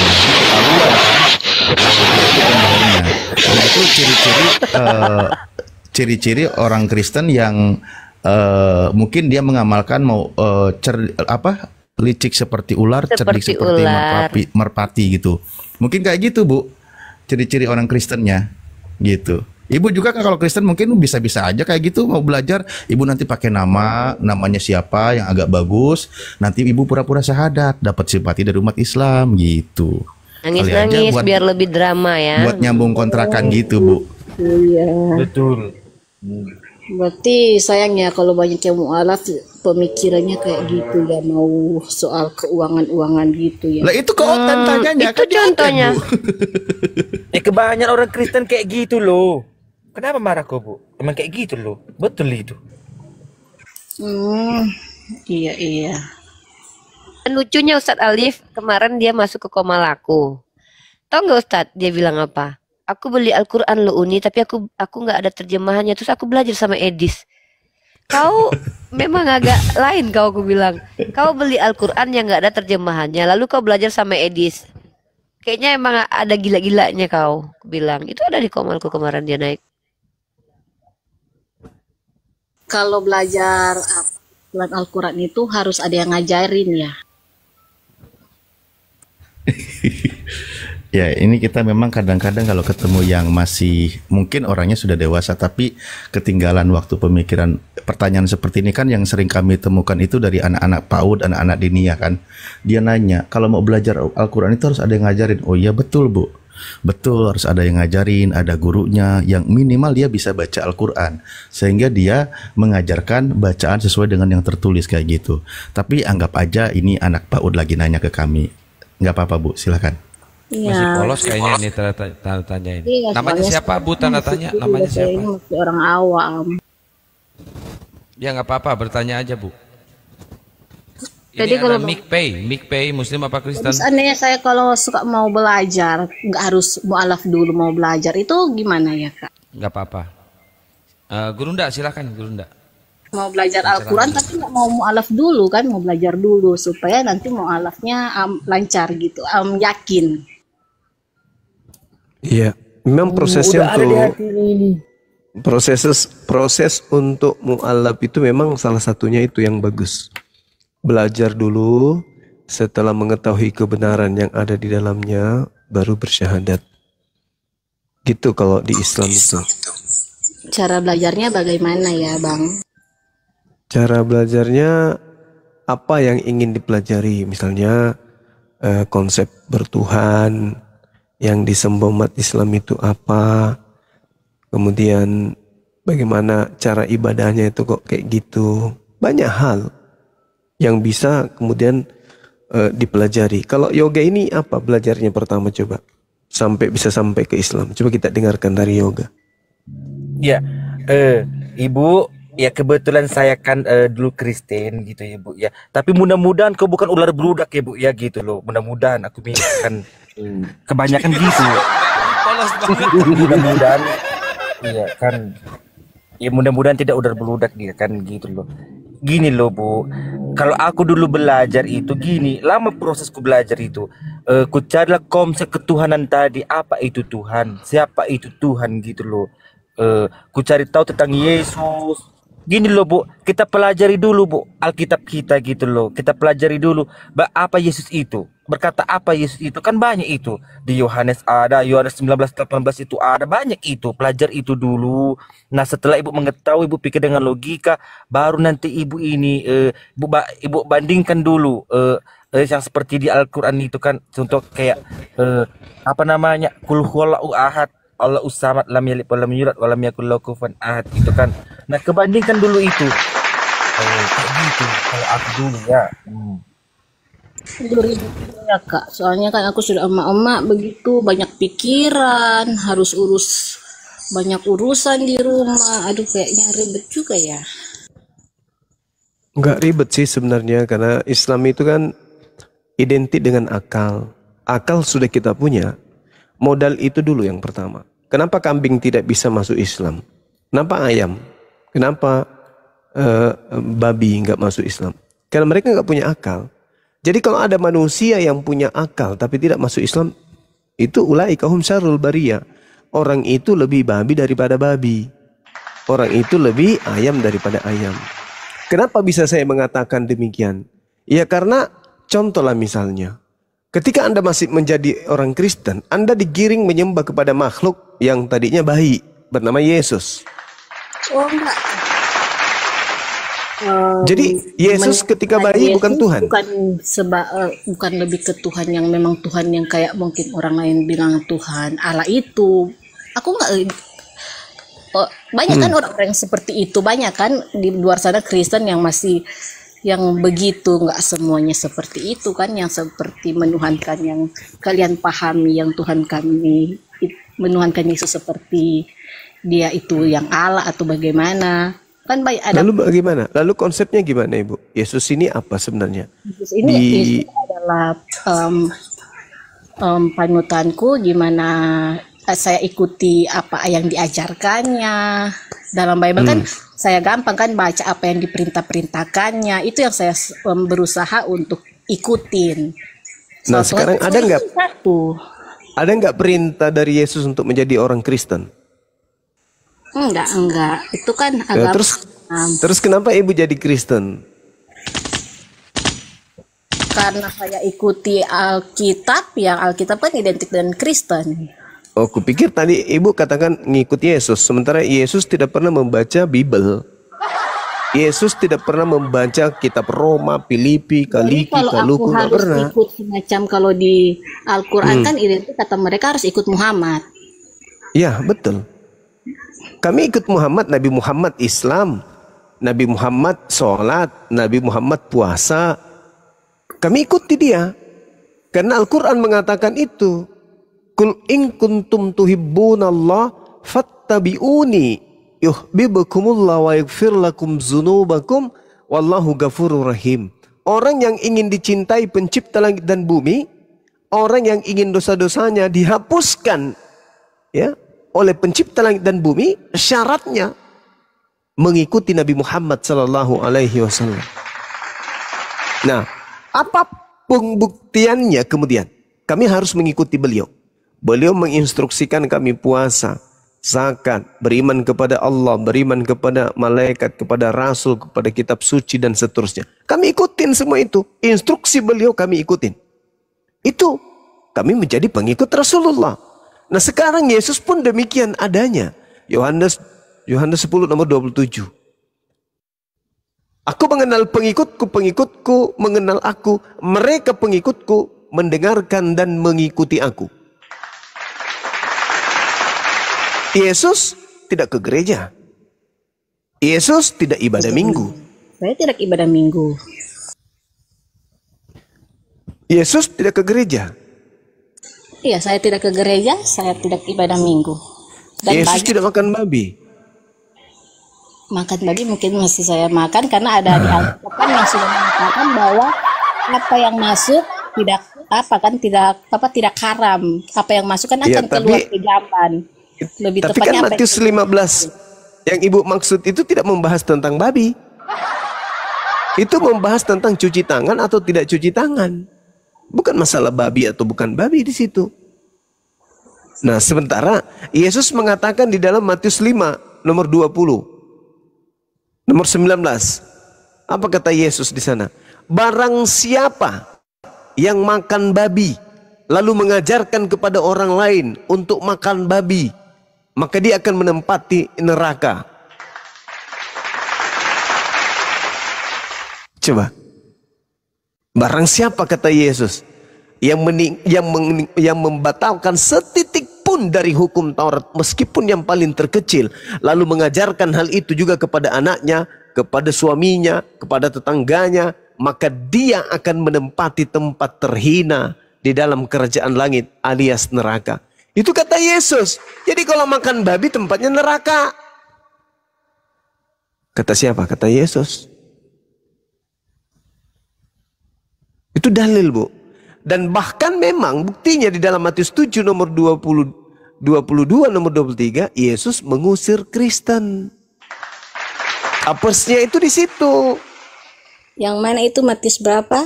nah, itu ciri-ciri orang Kristen yang mungkin dia mengamalkan mau licik seperti ular, cerdik seperti merpati gitu. Mungkin kayak gitu Bu, ciri-ciri orang Kristennya gitu. Ibu juga kan kalau Kristen mungkin bisa-bisa aja kayak gitu, mau belajar, ibu nanti pakai namanya siapa yang agak bagus, nanti ibu pura-pura syahadat, dapat simpati dari umat Islam gitu. Nangis-nangis biar lebih drama ya. Buat nyambung kontrakan gitu Bu. Iya. Betul. Berarti sayangnya kalau banyak yang mualaf pemikirannya kayak gitu ya, mau soal keuangan-uangan gitu ya. Lah itu kok tanyanya itu contohnya. Kebanyakan orang Kristen kayak gitu loh. Kenapa marah kok Bu? Emang kayak gitu loh. Betul itu. Iya. Dan lucunya Ustadz Alif kemarin dia masuk ke Komalaku. Tahu nggak Ustadz dia bilang apa? Aku beli Al-Quran lo Uni, tapi aku nggak ada terjemahannya. Terus aku belajar sama Edis. Kau memang agak lain kau, aku bilang. Kau beli Al-Quran yang nggak ada terjemahannya, lalu kau belajar sama Edis. Kayaknya emang ada gila-gilanya kau, aku bilang. Itu ada di Komalku kemarin dia naik. Kalau belajar Al-Quran itu harus ada yang ngajarin ya. Ya, ini kita memang kadang-kadang kalau ketemu yang masih mungkin orangnya sudah dewasa tapi ketinggalan waktu pertanyaan seperti ini kan yang sering kami temukan itu dari anak-anak PAUD, anak-anak dinia kan. Dia nanya, kalau mau belajar Al-Quran itu harus ada yang ngajarin. Oh iya betul Bu, betul harus ada yang ngajarin, ada gurunya yang minimal dia bisa baca Al-Quran. Sehingga dia mengajarkan bacaan sesuai dengan yang tertulis kayak gitu. Tapi anggap aja ini anak PAUD lagi nanya ke kami. Nggak apa-apa Bu, silakan. Masih polos kayaknya ini tanda tanya ini. Iya, Namanya soalnya siapa Bu tanda tanya? masih- Namanya saya siapa? ini masih orang awam. Ya nggak apa-apa, bertanya aja Bu. Jadi Ini kalau ada Mick Pay, Muslim apa Kristen? seandainya saya kalau suka mau belajar, nggak harus mualaf dulu mau belajar, itu gimana ya Kak? Nggak apa-apa. Gurunda silakan Gurunda. Mau belajar Pencerahan Al-Quran dulu. tapi nggak mau mualaf dulu kan, mau belajar dulu supaya nanti mualafnya lancar gitu, yakin. Iya, memang prosesnya Udah ada di untuk hati ini. proses untuk mu'alaf itu memang salah satunya itu yang bagus. Belajar dulu, setelah mengetahui kebenaran yang ada di dalamnya, baru bersyahadat. Gitu kalau di Islam itu. Cara belajarnya bagaimana ya Bang? Cara belajarnya apa yang ingin dipelajari, misalnya konsep bertuhan, yang disembah umat Islam itu apa, kemudian bagaimana cara ibadahnya itu kok kayak gitu. Banyak hal yang bisa kemudian dipelajari. Kalau yoga ini apa belajarnya pertama coba? Sampai bisa sampai ke Islam. Coba kita dengarkan dari yoga. Ya, Ibu, ya kebetulan saya kan dulu Kristen gitu ya Bu ya. Tapi mudah-mudahan kau bukan ular beludak ya Bu ya gitu loh. Mudah-mudahan aku kan kebanyakan gitu. Polos banget. Mudah-mudahan, iya kan. Ya mudah-mudahan tidak ular beludak dia kan gitu loh. Gini loh Bu, kalau aku dulu belajar itu gini, lama prosesku belajar itu. Ku carilah konsep ketuhanan tadi, apa itu Tuhan, siapa itu Tuhan gitu loh. Ku cari tahu tentang Yesus. Gini loh Bu, kita pelajari dulu Bu Alkitab kita gitu loh. Kita pelajari dulu apa Yesus itu. Berkata apa Yesus itu, kan banyak itu. Di Yohanes ada, Yohanes 19:18 itu ada, banyak itu. Pelajar itu dulu. Nah setelah Ibu mengetahui, Ibu pikir dengan logika, baru nanti Ibu ini Ibu bandingkan dulu yang seperti di Al-Quran itu kan. Contoh kayak apa namanya, Qul huwallahu ahad, Allahu samad, lam yalid wa lam yulad wa lam yakul lahu kufuwan ahad itu kan. Nah kebandingkan dulu itu. Kayak gitu kalau aku dulu ya. 2000 ya Kak, soalnya kan aku sudah emak-emak begitu, banyak pikiran, harus urus banyak urusan di rumah. Aduh kayaknya ribet juga ya. Enggak ribet sih sebenarnya, karena Islam itu kan identik dengan akal. Akal sudah kita punya. Modal itu dulu yang pertama. Kenapa kambing tidak bisa masuk Islam? Kenapa ayam? Kenapa babi nggak masuk Islam? Karena mereka nggak punya akal. Jadi kalau ada manusia yang punya akal tapi tidak masuk Islam, itu ulaika hum syarrul bariyah. Orang itu lebih babi daripada babi. Orang itu lebih ayam daripada ayam. Kenapa bisa saya mengatakan demikian? Ya karena contohlah misalnya, ketika Anda masih menjadi orang Kristen, Anda digiring menyembah kepada makhluk yang tadinya baik, bernama Yesus. Oh enggak. Jadi Yesus ketika bayi bukan Tuhan. Bukan lebih ke Tuhan yang memang Tuhan yang kayak mungkin orang lain bilang Tuhan Allah itu. Aku nggak banyak kan orang-orang yang seperti itu, banyak kan di luar sana Kristen yang masih yang begitu, nggak semuanya seperti itu kan, yang seperti menuhankan yang kalian pahami, yang Tuhan kami menuhankan Yesus seperti dia itu yang Allah atau bagaimana. Kan baik ada. Lalu bagaimana? Lalu konsepnya gimana Ibu? Yesus ini apa sebenarnya? Yesus ini Yesus adalah panutanku, gimana saya ikuti apa yang diajarkannya. Dalam Bible kan saya gampang kan baca apa yang diperintah-perintahkannya. Itu yang saya berusaha untuk ikutin. Nah sekarang ada nggak perintah dari Yesus untuk menjadi orang Kristen? Enggak. Itu kan agama. Terus kenapa Ibu jadi Kristen? Karena saya ikuti Alkitab, yang Alkitab kan identik dengan Kristen. Oh, kupikir tadi Ibu katakan ngikut Yesus, sementara Yesus tidak pernah membaca Bible. Yesus tidak pernah membaca kitab Roma, Filipi, Jadi Kaliki, kalau aku Kaluku, nggak harus pernah. ikut semacam kalau di Al-Quran Hmm. kan identik kata mereka harus ikut Muhammad. Ya, betul. Kami ikut Muhammad, Nabi Muhammad Islam, Nabi Muhammad sholat, Nabi Muhammad puasa. Kami ikuti dia. Karena Al-Quran mengatakan itu. Kul in kuntum tuhibbunallah fattabi'uni yuhibbukumullah wa yaghfir lakum dzunubakum wallahu ghafurur rahim. Orang yang ingin dicintai pencipta langit dan bumi, orang yang ingin dosa-dosanya dihapuskan ya oleh pencipta langit dan bumi, syaratnya mengikuti Nabi Muhammad sallallahu alaihi wasallam. Nah, apa pembuktiannya kemudian? Kami harus mengikuti beliau. Beliau menginstruksikan kami puasa, zakat, beriman kepada Allah, beriman kepada malaikat, kepada rasul, kepada kitab suci dan seterusnya. Kami ikutin semua itu. Instruksi beliau kami ikutin. Itu kami menjadi pengikut Rasulullah. Nah, sekarang Yesus pun demikian adanya. Yohanes 10 nomor 27. Aku mengenal pengikutku mengenal aku, mereka pengikutku mendengarkan dan mengikuti aku. Yesus tidak ke gereja. Yesus tidak ibadah minggu. Saya tidak ibadah minggu. Yesus tidak ke gereja. Iya, saya tidak ke gereja, saya tidak ibadah minggu. Dan Yesus tidak makan babi. makan babi mungkin masih saya makan karena ada di Alkitab yang sudah mengatakan bahwa apa yang masuk tidak haram. Apa yang masuk kan Ya, akan keluar ke jamban. Lebih Tapi kan tepatnya apa Matius 15 yang ibu maksud itu tidak membahas tentang babi. Itu membahas tentang cuci tangan atau tidak cuci tangan. Bukan masalah babi atau bukan babi di situ. Nah, sementara Yesus mengatakan di dalam Matius 5 nomor 20, nomor 19. Apa kata Yesus di sana? Barang siapa yang makan babi lalu mengajarkan kepada orang lain untuk makan babi, maka dia akan menempati neraka. Coba. Barang siapa kata Yesus yang membatalkan setitik pun dari hukum Taurat, meskipun yang paling terkecil, lalu mengajarkan hal itu juga kepada anaknya, kepada suaminya, kepada tetangganya, maka dia akan menempati tempat terhina di dalam kerajaan langit alias neraka. Itu kata Yesus. Jadi kalau makan babi tempatnya neraka. Kata siapa? Kata Yesus. Itu dalil, Bu. Dan bahkan memang buktinya di dalam Matius 7 nomor 22 nomor 23, Yesus mengusir Kristen. Apesnya itu di situ. Yang mana itu Matius berapa?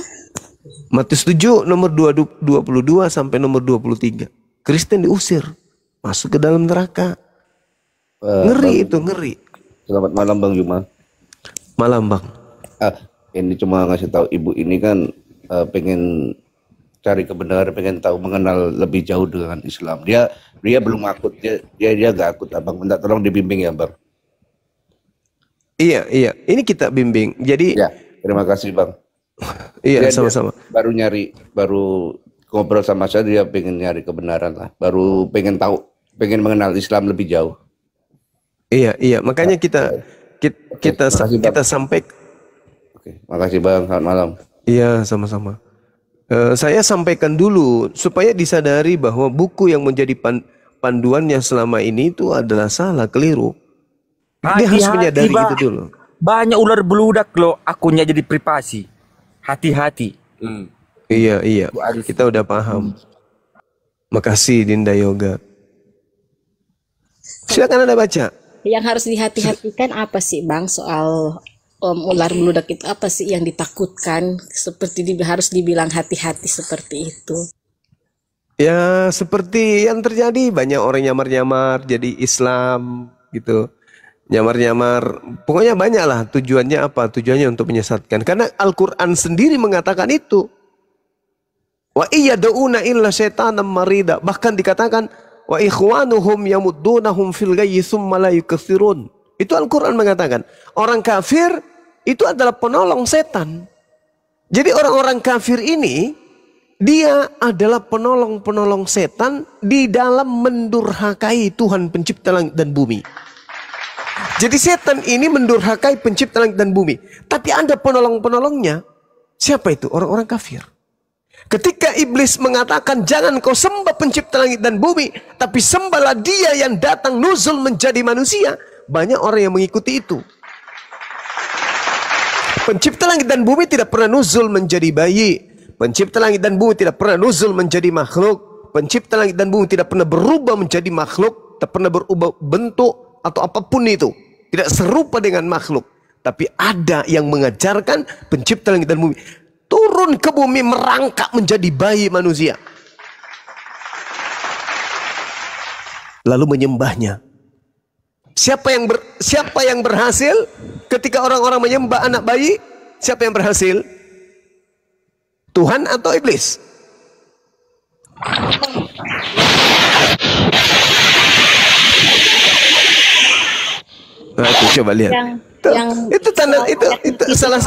Matius 7 nomor 22 sampai nomor 23. Kristen diusir, masuk ke dalam neraka. Ngeri itu, ngeri. Selamat malam Bang Juma. Malam Bang. Ini cuma ngasih tahu ibu ini kan pengen cari kebenaran, pengen tahu mengenal lebih jauh dengan Islam. Dia belum akut, dia gak akut. Abang minta tolong dibimbing ya Bang. Iya. Ini kita bimbing. Jadi ya, terima kasih Bang. Iya, sama-sama. Baru ngobrol sama saya, dia pengen nyari kebenaran lah. Baru pengen tahu, pengen mengenal Islam lebih jauh. Iya. Makanya kita sampaikan. Oke, makasih Bang. Selamat malam. Iya, sama-sama. Saya sampaikan dulu supaya disadari bahwa buku yang menjadi panduannya selama ini itu adalah salah, keliru. Dia harus menyadari itu dulu. Banyak ular beludak loh, akunnya jadi privasi. Hati-hati. Iya. Kita udah paham. Makasih Dinda Yoga. Silakan Anda baca. Yang harus dihati-hatikan apa sih Bang soal ular beludak itu, apa sih yang ditakutkan? Seperti harus dibilang hati-hati seperti itu. Ya seperti yang terjadi, banyak orang nyamar-nyamar jadi Islam gitu. Nyamar-nyamar, pokoknya banyak lah. Tujuannya apa? Tujuannya untuk menyesatkan. Karena Al-Quran sendiri mengatakan itu. Wa iyada'una illa syaitanam marida. Bahkan dikatakan wa ikhwanuhum yamuddunahum fil ghayyi tsumma la yukatsirun. Itu Al-Quran mengatakan orang kafir itu adalah penolong setan. Jadi orang-orang kafir ini, dia adalah penolong-penolong setan di dalam mendurhakai Tuhan pencipta langit dan bumi. Jadi setan ini mendurhakai pencipta langit dan bumi. Tapi ada penolong-penolongnya. Siapa itu? Orang-orang kafir. Ketika iblis mengatakan jangan kau sembah pencipta langit dan bumi, tapi sembahlah dia yang datang nuzul menjadi manusia. Banyak orang yang mengikuti itu. Pencipta langit dan bumi tidak pernah nuzul menjadi bayi. Pencipta langit dan bumi tidak pernah nuzul menjadi makhluk. Pencipta langit dan bumi tidak pernah berubah menjadi makhluk. Tak pernah berubah bentuk atau apapun itu. Tidak serupa dengan makhluk. Tapi ada yang mengajarkan pencipta langit dan bumi turun ke bumi merangkak menjadi bayi manusia. Lalu menyembahnya. Siapa yang berhasil ketika orang-orang menyembah anak bayi? Siapa yang berhasil? Tuhan atau iblis? Nah, itu coba lihat. Itu tanda itu salah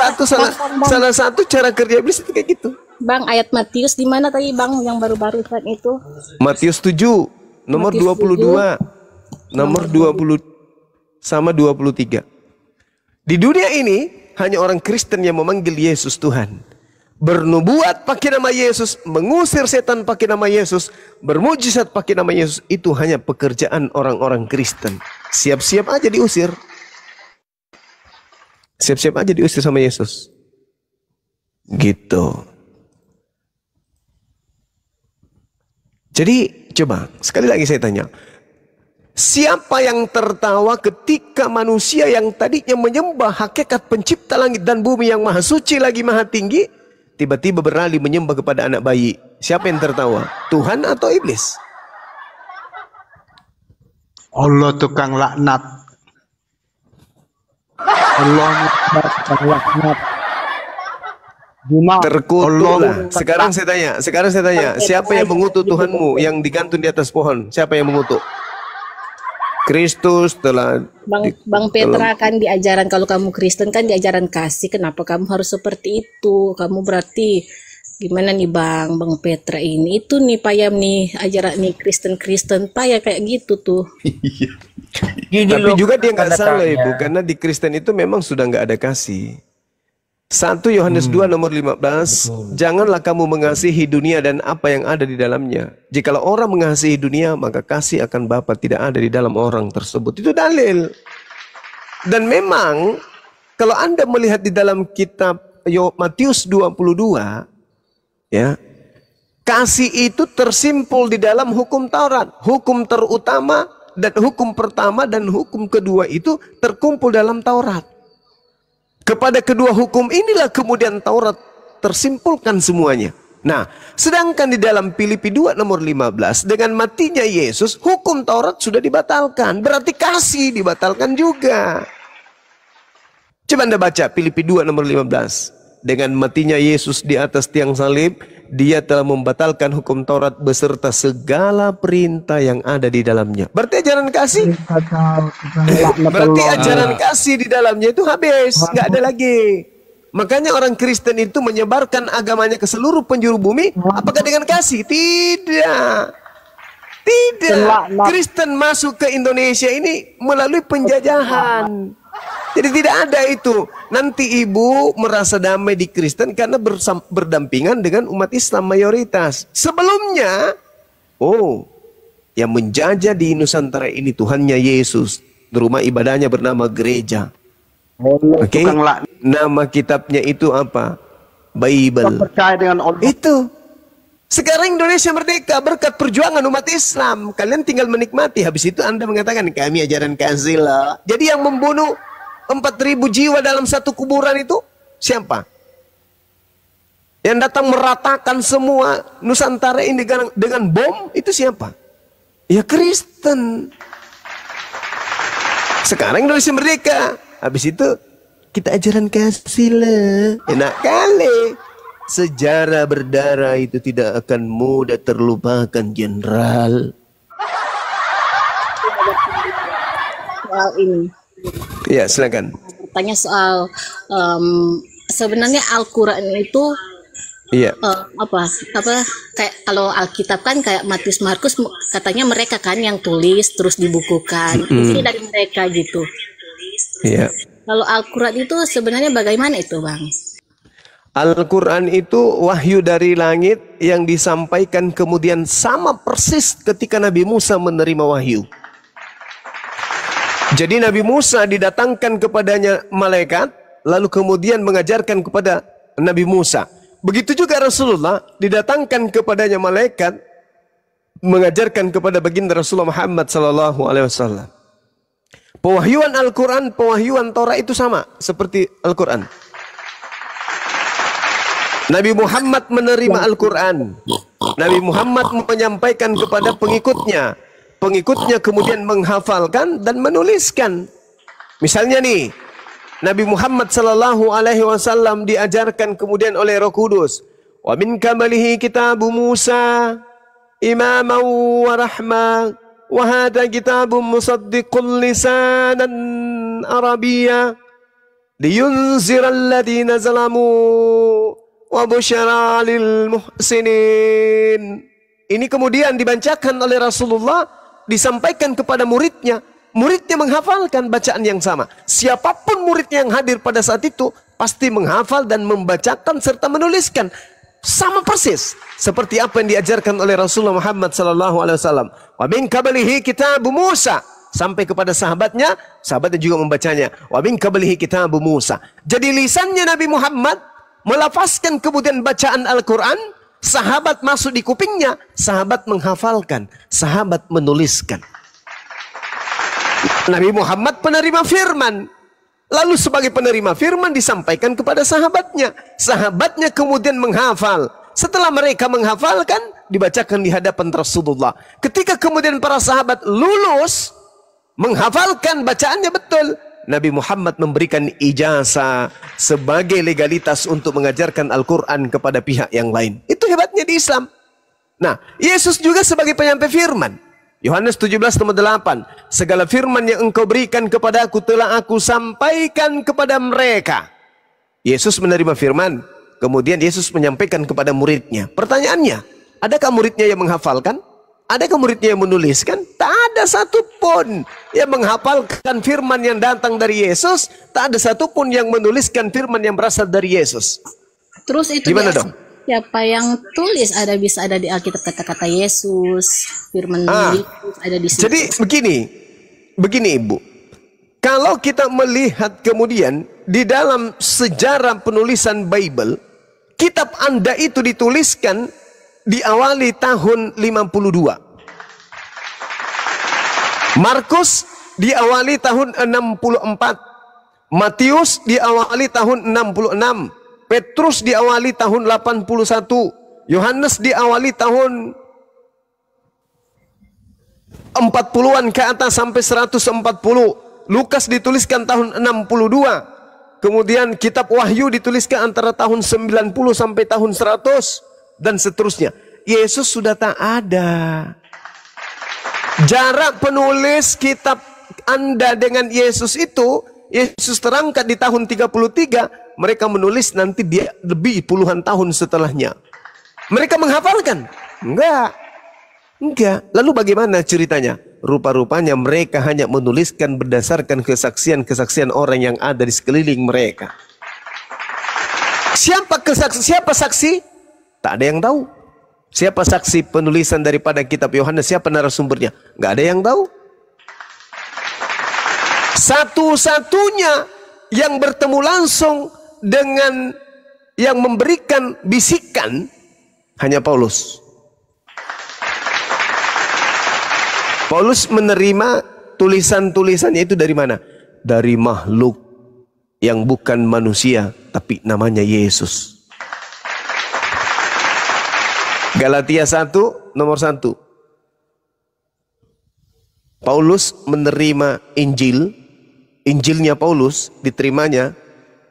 satu cara kerja iblis itu kayak gitu. Bang, ayat Matius di mana tadi Bang yang baru-baru itu? Matius 7 nomor Matius 22 nomor 20 sama 23. Di dunia ini hanya orang Kristen yang memanggil Yesus Tuhan. Bernubuat pakai nama Yesus, mengusir setan pakai nama Yesus, bermujizat pakai nama Yesus, itu hanya pekerjaan orang-orang Kristen. Siap-siap aja diusir. Siap-siap aja diusir sama Yesus. Gitu. Jadi coba sekali lagi saya tanya, siapa yang tertawa ketika manusia yang tadinya menyembah hakikat pencipta langit dan bumi yang maha suci lagi maha tinggi, tiba-tiba beralih menyembah kepada anak bayi? Siapa yang tertawa? Tuhan atau iblis? Allah tukang laknat. Allah tukang laknat. Terkutuklah. Sekarang saya tanya, siapa yang mengutuk Tuhanmu yang digantung di atas pohon? Siapa yang mengutuk? Kristus telah Bang Petra kan di ajaran, kalau kamu Kristen kan di ajaran kasih, kenapa kamu harus seperti itu? Kamu berarti gimana nih Bang Petra ini? Itu nih payam nih ajaran nih Kristen payah kayak gitu tuh. Tapi juga dia nggak salah Ibu, karena di Kristen itu memang sudah nggak ada kasih. 1 Yohanes 2 nomor 15, janganlah kamu mengasihi dunia dan apa yang ada di dalamnya. Jikalau orang mengasihi dunia, maka kasih akan Bapa tidak ada di dalam orang tersebut. Itu dalil. Dan memang kalau Anda melihat di dalam kitab Matius 22, ya, kasih itu tersimpul di dalam hukum Taurat. Hukum terutama dan hukum pertama dan hukum kedua itu terkumpul dalam Taurat. Kepada kedua hukum inilah kemudian Taurat tersimpulkan semuanya. Nah, sedangkan di dalam Filipi 2 nomor 15, dengan matinya Yesus, hukum Taurat sudah dibatalkan. Berarti kasih dibatalkan juga. Coba Anda baca Filipi 2 nomor 15. Dengan matinya Yesus di atas tiang salib, dia telah membatalkan hukum Taurat beserta segala perintah yang ada di dalamnya. Berarti ajaran kasih? Berarti ajaran kasih di dalamnya itu habis, nggak ada lagi. Makanya orang Kristen itu menyebarkan agamanya ke seluruh penjuru bumi. Apakah dengan kasih? Tidak. Tidak. Kristen masuk ke Indonesia ini melalui penjajahan. Jadi tidak ada itu. Nanti ibu merasa damai di Kristen karena berdampingan dengan umat Islam mayoritas. Sebelumnya, yang menjajah di Nusantara ini Tuhannya Yesus. Rumah ibadahnya bernama gereja. Oke. Nama kitabnya itu apa? Bible. Percaya dengan Allah. Itu. Sekarang Indonesia merdeka berkat perjuangan umat Islam. Kalian tinggal menikmati. Habis itu Anda mengatakan kami ajaran kasih lah. Jadi yang membunuh 4.000 jiwa dalam satu kuburan itu siapa? Yang datang meratakan semua Nusantara ini dengan bom itu siapa? Ya Kristen. Sekarang Indonesia merdeka. Habis itu kita ajaran kasih lah. Enak kali. Sejarah berdarah itu tidak akan mudah terlupakan, Jenderal. Soal ini. Ya, silakan. tanya soal sebenarnya Al-Quran itu Iya. apa kayak kalau Alkitab kan kayak Matius Markus katanya mereka kan yang tulis terus dibukukan. Ini dari mereka gitu. Iya. Kalau Al-Quran itu sebenarnya bagaimana itu, Bang? Al-Quran itu wahyu dari langit yang disampaikan kemudian sama persis ketika Nabi Musa menerima wahyu. Jadi Nabi Musa didatangkan kepadanya malaikat, lalu kemudian mengajarkan kepada Nabi Musa. Begitu juga Rasulullah didatangkan kepadanya malaikat, mengajarkan kepada baginda Rasulullah Muhammad SAW. Pewahyuan Al-Quran, pewahyuan Torah itu sama seperti Al-Quran. Nabi Muhammad menerima Al-Quran. Nabi Muhammad menyampaikan kepada pengikutnya. Pengikutnya kemudian menghafalkan dan menuliskan. Misalnya nih, Nabi Muhammad SAW diajarkan kemudian oleh Roh Kudus. Wa min kamalihi kitabu Musa imaman wa rahmah. Wa hadha kitabun musaddiqun lisanan Arabiyya liyunzira alladhina zalamu wa busyara lil muhsinin. Ini kemudian dibacakan oleh Rasulullah, disampaikan kepada muridnya. Muridnya menghafalkan bacaan yang sama. Siapapun muridnya yang hadir pada saat itu pasti menghafal dan membacakan serta menuliskan sama persis seperti apa yang diajarkan oleh Rasulullah Muhammad SAW. Wa min qablihi kitabu Musa, sampai kepada sahabatnya, sahabatnya juga membacanya. Wa min qablihi kitabu Musa. Jadi lisannya Nabi Muhammad melafazkan kemudian bacaan Al-Quran, sahabat masuk di kupingnya, sahabat menghafalkan, sahabat menuliskan. Nabi Muhammad penerima firman. Lalu sebagai penerima firman disampaikan kepada sahabatnya. Sahabatnya kemudian menghafal. Setelah mereka menghafalkan, dibacakan di hadapan Rasulullah. Ketika kemudian para sahabat lulus, menghafalkan bacaannya betul, Nabi Muhammad memberikan ijazah sebagai legalitas untuk mengajarkan Al-Quran kepada pihak yang lain. Itu hebatnya di Islam. Nah, Yesus juga sebagai penyampai firman. Yohanes 17:8, segala firman yang engkau berikan kepadaku telah aku sampaikan kepada mereka. Yesus menerima firman, kemudian Yesus menyampaikan kepada muridnya. Pertanyaannya, adakah muridnya yang menghafalkan? Adakah muridnya yang menuliskan? Tak ada satupun yang menghafalkan firman yang datang dari Yesus. Tak ada satupun yang menuliskan firman yang berasal dari Yesus. Terus itu gimana dong? Siapa yang tulis? Bisa ada di Alkitab kata-kata Yesus, firman Yesus ada di situ. Jadi begini Ibu. Kalau kita melihat kemudian di dalam sejarah penulisan Bible, kitab Anda itu dituliskan diawali tahun 52. Markus diawali tahun 64. Matius diawali tahun 66. Petrus diawali tahun 81. Yohanes diawali tahun 40-an ke atas sampai 140. Lukas dituliskan tahun 62. Kemudian kitab Wahyu dituliskan antara tahun 90 sampai tahun 100 dan seterusnya. Yesus sudah tak ada. Jarak penulis kitab Anda dengan Yesus itu, Yesus terangkat di tahun 33, mereka menulis nanti dia lebih puluhan tahun setelahnya. Mereka menghafalkan? Enggak. Lalu bagaimana ceritanya? Rupa-rupanya mereka hanya menuliskan berdasarkan kesaksian-kesaksian orang yang ada di sekeliling mereka. Siapa saksi? Tak ada yang tahu. Siapa saksi penulisan daripada kitab Yohanes? Siapa narasumbernya? Enggak ada yang tahu. Satu-satunya yang bertemu langsung dengan yang memberikan bisikan hanya Paulus. Paulus menerima tulisan-tulisannya itu dari mana? Dari makhluk yang bukan manusia, tapi namanya Yesus. Galatia 1 nomor 1. Paulus menerima Injil. Injilnya Paulus diterimanya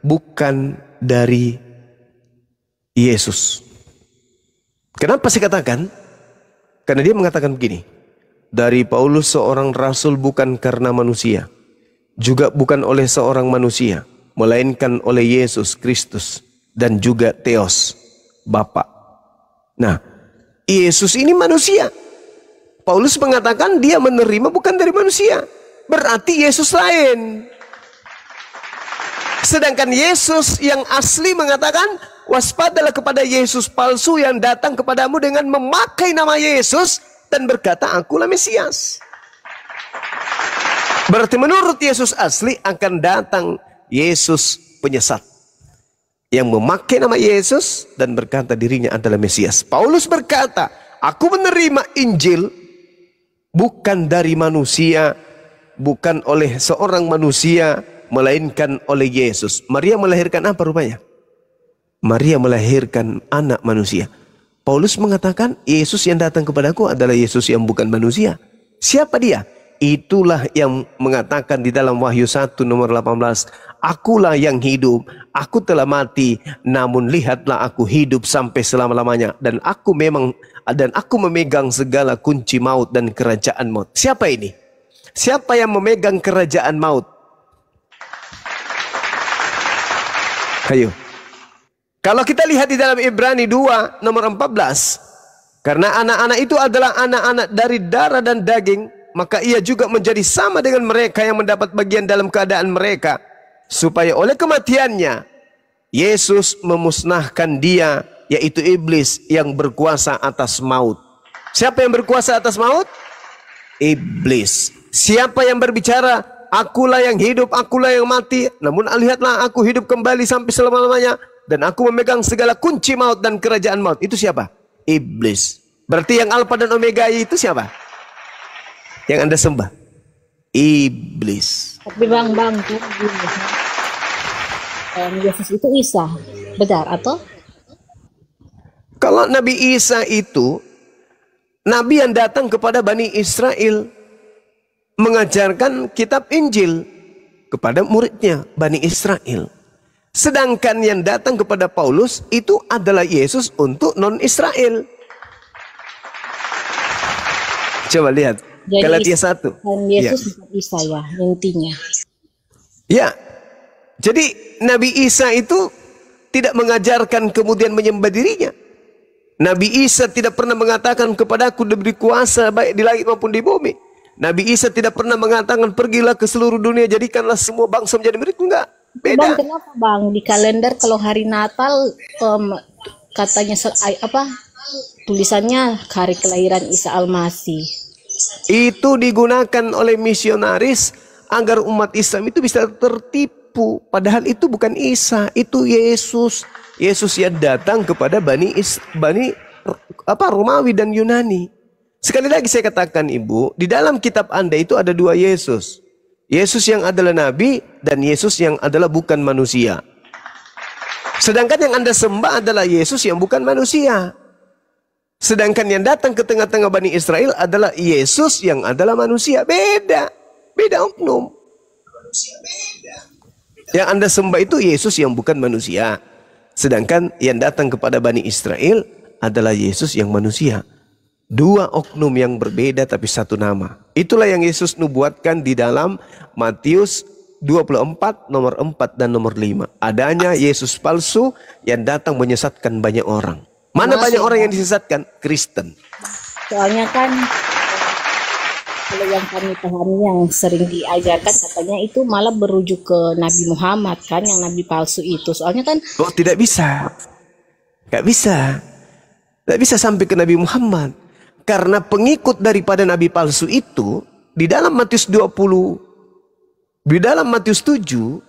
bukan dari Yesus. Kenapa saya katakan? Karena dia mengatakan begini. Dari Paulus seorang rasul bukan karena manusia, juga bukan oleh seorang manusia, melainkan oleh Yesus Kristus dan juga Theos, Bapa. Nah, Yesus ini manusia. Paulus mengatakan dia menerima bukan dari manusia. Berarti Yesus lain. Sedangkan Yesus yang asli mengatakan, waspadalah kepada Yesus palsu yang datang kepadamu dengan memakai nama Yesus dan berkata, akulah Mesias. Berarti menurut Yesus asli akan datang Yesus penyesat yang memakai nama Yesus dan berkata dirinya adalah Mesias. Paulus berkata, aku menerima Injil bukan dari manusia, bukan oleh seorang manusia, melainkan oleh Yesus. Maria melahirkan apa rupanya? Maria melahirkan anak manusia. Paulus mengatakan Yesus yang datang kepadaku adalah Yesus yang bukan manusia. Siapa dia? Itulah yang mengatakan di dalam Wahyu 1 nomor 18, akulah yang hidup, aku telah mati, namun lihatlah aku hidup sampai selama-lamanya, dan aku memegang segala kunci maut dan kerajaan maut. Siapa ini? Siapa yang memegang kerajaan maut? Ayo. Kalau kita lihat di dalam Ibrani 2 nomor 14, karena anak-anak itu adalah anak-anak dari darah dan daging, maka ia juga menjadi sama dengan mereka yang mendapat bagian dalam keadaan mereka, supaya oleh kematiannya Yesus memusnahkan dia, yaitu iblis yang berkuasa atas maut. Siapa yang berkuasa atas maut? Iblis. Siapa yang berbicara, akulah yang hidup, akulah yang mati, namun lihatlah aku hidup kembali sampai selama-lamanya, dan aku memegang segala kunci maut dan kerajaan maut. Itu siapa? Iblis. Berarti yang Alfa dan Omega itu siapa? Yang Anda sembah? Iblis. Tapi bang, Yesus itu Isa, benar atau? Kalau Nabi Isa itu Nabi yang datang kepada Bani Israel, mengajarkan kitab Injil kepada muridnya Bani Israel. Sedangkan yang datang kepada Paulus itu adalah Yesus untuk non-Israel. Coba lihat. Galatia 1. Yesus bukan Isa ya, intinya. Ya. Jadi Nabi Isa itu tidak mengajarkan kemudian menyembah dirinya. Nabi Isa tidak pernah mengatakan kepadaku diberi kuasa baik di langit maupun di bumi. Nabi Isa tidak pernah mengatakan pergilah ke seluruh dunia, jadikanlah semua bangsa menjadi muridku. Enggak. Beda. Bang, kenapa bang di kalender kalau hari Natal katanya tulisannya hari kelahiran Isa Al-Masih? Itu digunakan oleh misionaris agar umat Islam itu bisa tertipu. Padahal itu bukan Isa, itu Yesus. Yesus yang datang kepada Romawi dan Yunani. Sekali lagi saya katakan Ibu, di dalam kitab Anda itu ada dua Yesus. Yesus yang adalah Nabi dan Yesus yang adalah bukan manusia. Sedangkan yang Anda sembah adalah Yesus yang bukan manusia. Sedangkan yang datang ke tengah-tengah Bani Israel adalah Yesus yang adalah manusia. Beda. Beda oknum. Yang Anda sembah itu Yesus yang bukan manusia. Sedangkan yang datang kepada Bani Israel adalah Yesus yang manusia. Dua oknum yang berbeda tapi satu nama. Itulah yang Yesus nubuatkan di dalam Matius 24 nomor 4 dan nomor 5. Adanya Yesus palsu yang datang menyesatkan banyak orang. Mana banyak orang yang disesatkan? Kristen. Soalnya kan kalau yang kami pahami yang sering diajarkan katanya itu malah berujuk ke Nabi Muhammad kan, yang Nabi palsu itu. Soalnya kan tidak bisa. Gak bisa. Gak bisa sampai ke Nabi Muhammad. Karena pengikut daripada Nabi palsu itu di dalam Matius 20, di dalam Matius 7,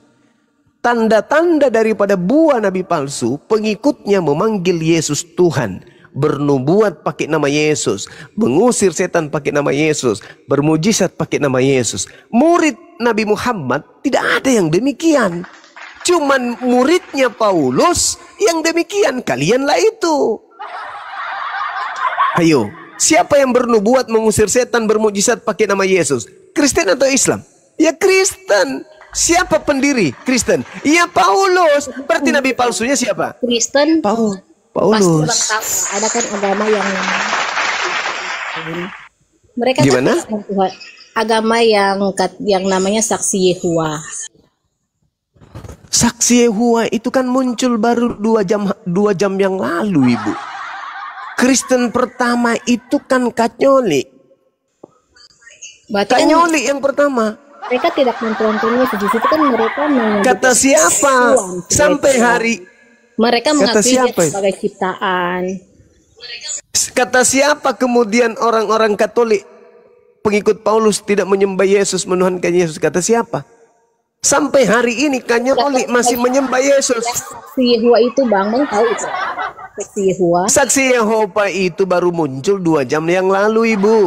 tanda-tanda daripada buah nabi palsu, pengikutnya memanggil Yesus Tuhan, bernubuat pakai nama Yesus, mengusir setan pakai nama Yesus, bermujizat pakai nama Yesus. Murid Nabi Muhammad tidak ada yang demikian. Cuman muridnya Paulus yang demikian. Kalianlah itu. Ayo, siapa yang bernubuat, mengusir setan, bermujizat pakai nama Yesus? Kristen atau Islam? Ya Kristen. Siapa pendiri Kristen? Iya Paulus. Berarti nabi palsunya siapa? Kristen. Paulus. Pasti orang tahu. Ada kan agama yang mereka gimana? Agama yang namanya Saksi Yehova. Saksi Yehova itu kan muncul baru 2 jam yang lalu, Ibu. Kristen pertama itu kan Katolik. Katolik yang pertama. Mereka tidak mentuntun Yesus. Di situ kan mereka kata siapa? Sampai hari mereka mengakui siapa? Yesus sebagai ciptaan. Kata siapa kemudian orang-orang Katolik pengikut Paulus tidak menyembah Yesus, menuhankan Yesus? Kata siapa? Sampai hari ini Katolik masih menyembah Yesus. Saksi Yehova itu Bang tahu itu. Saksi Yehova. Saksi Yehova itu baru muncul 2 jam yang lalu, Ibu.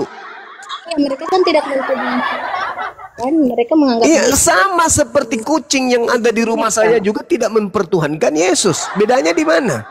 Ya, mereka kan tidak mentuntun. Kan mereka menganggap iya, sama seperti kucing yang ada di rumah saya juga tidak mempertuhankan Yesus. Bedanya di mana?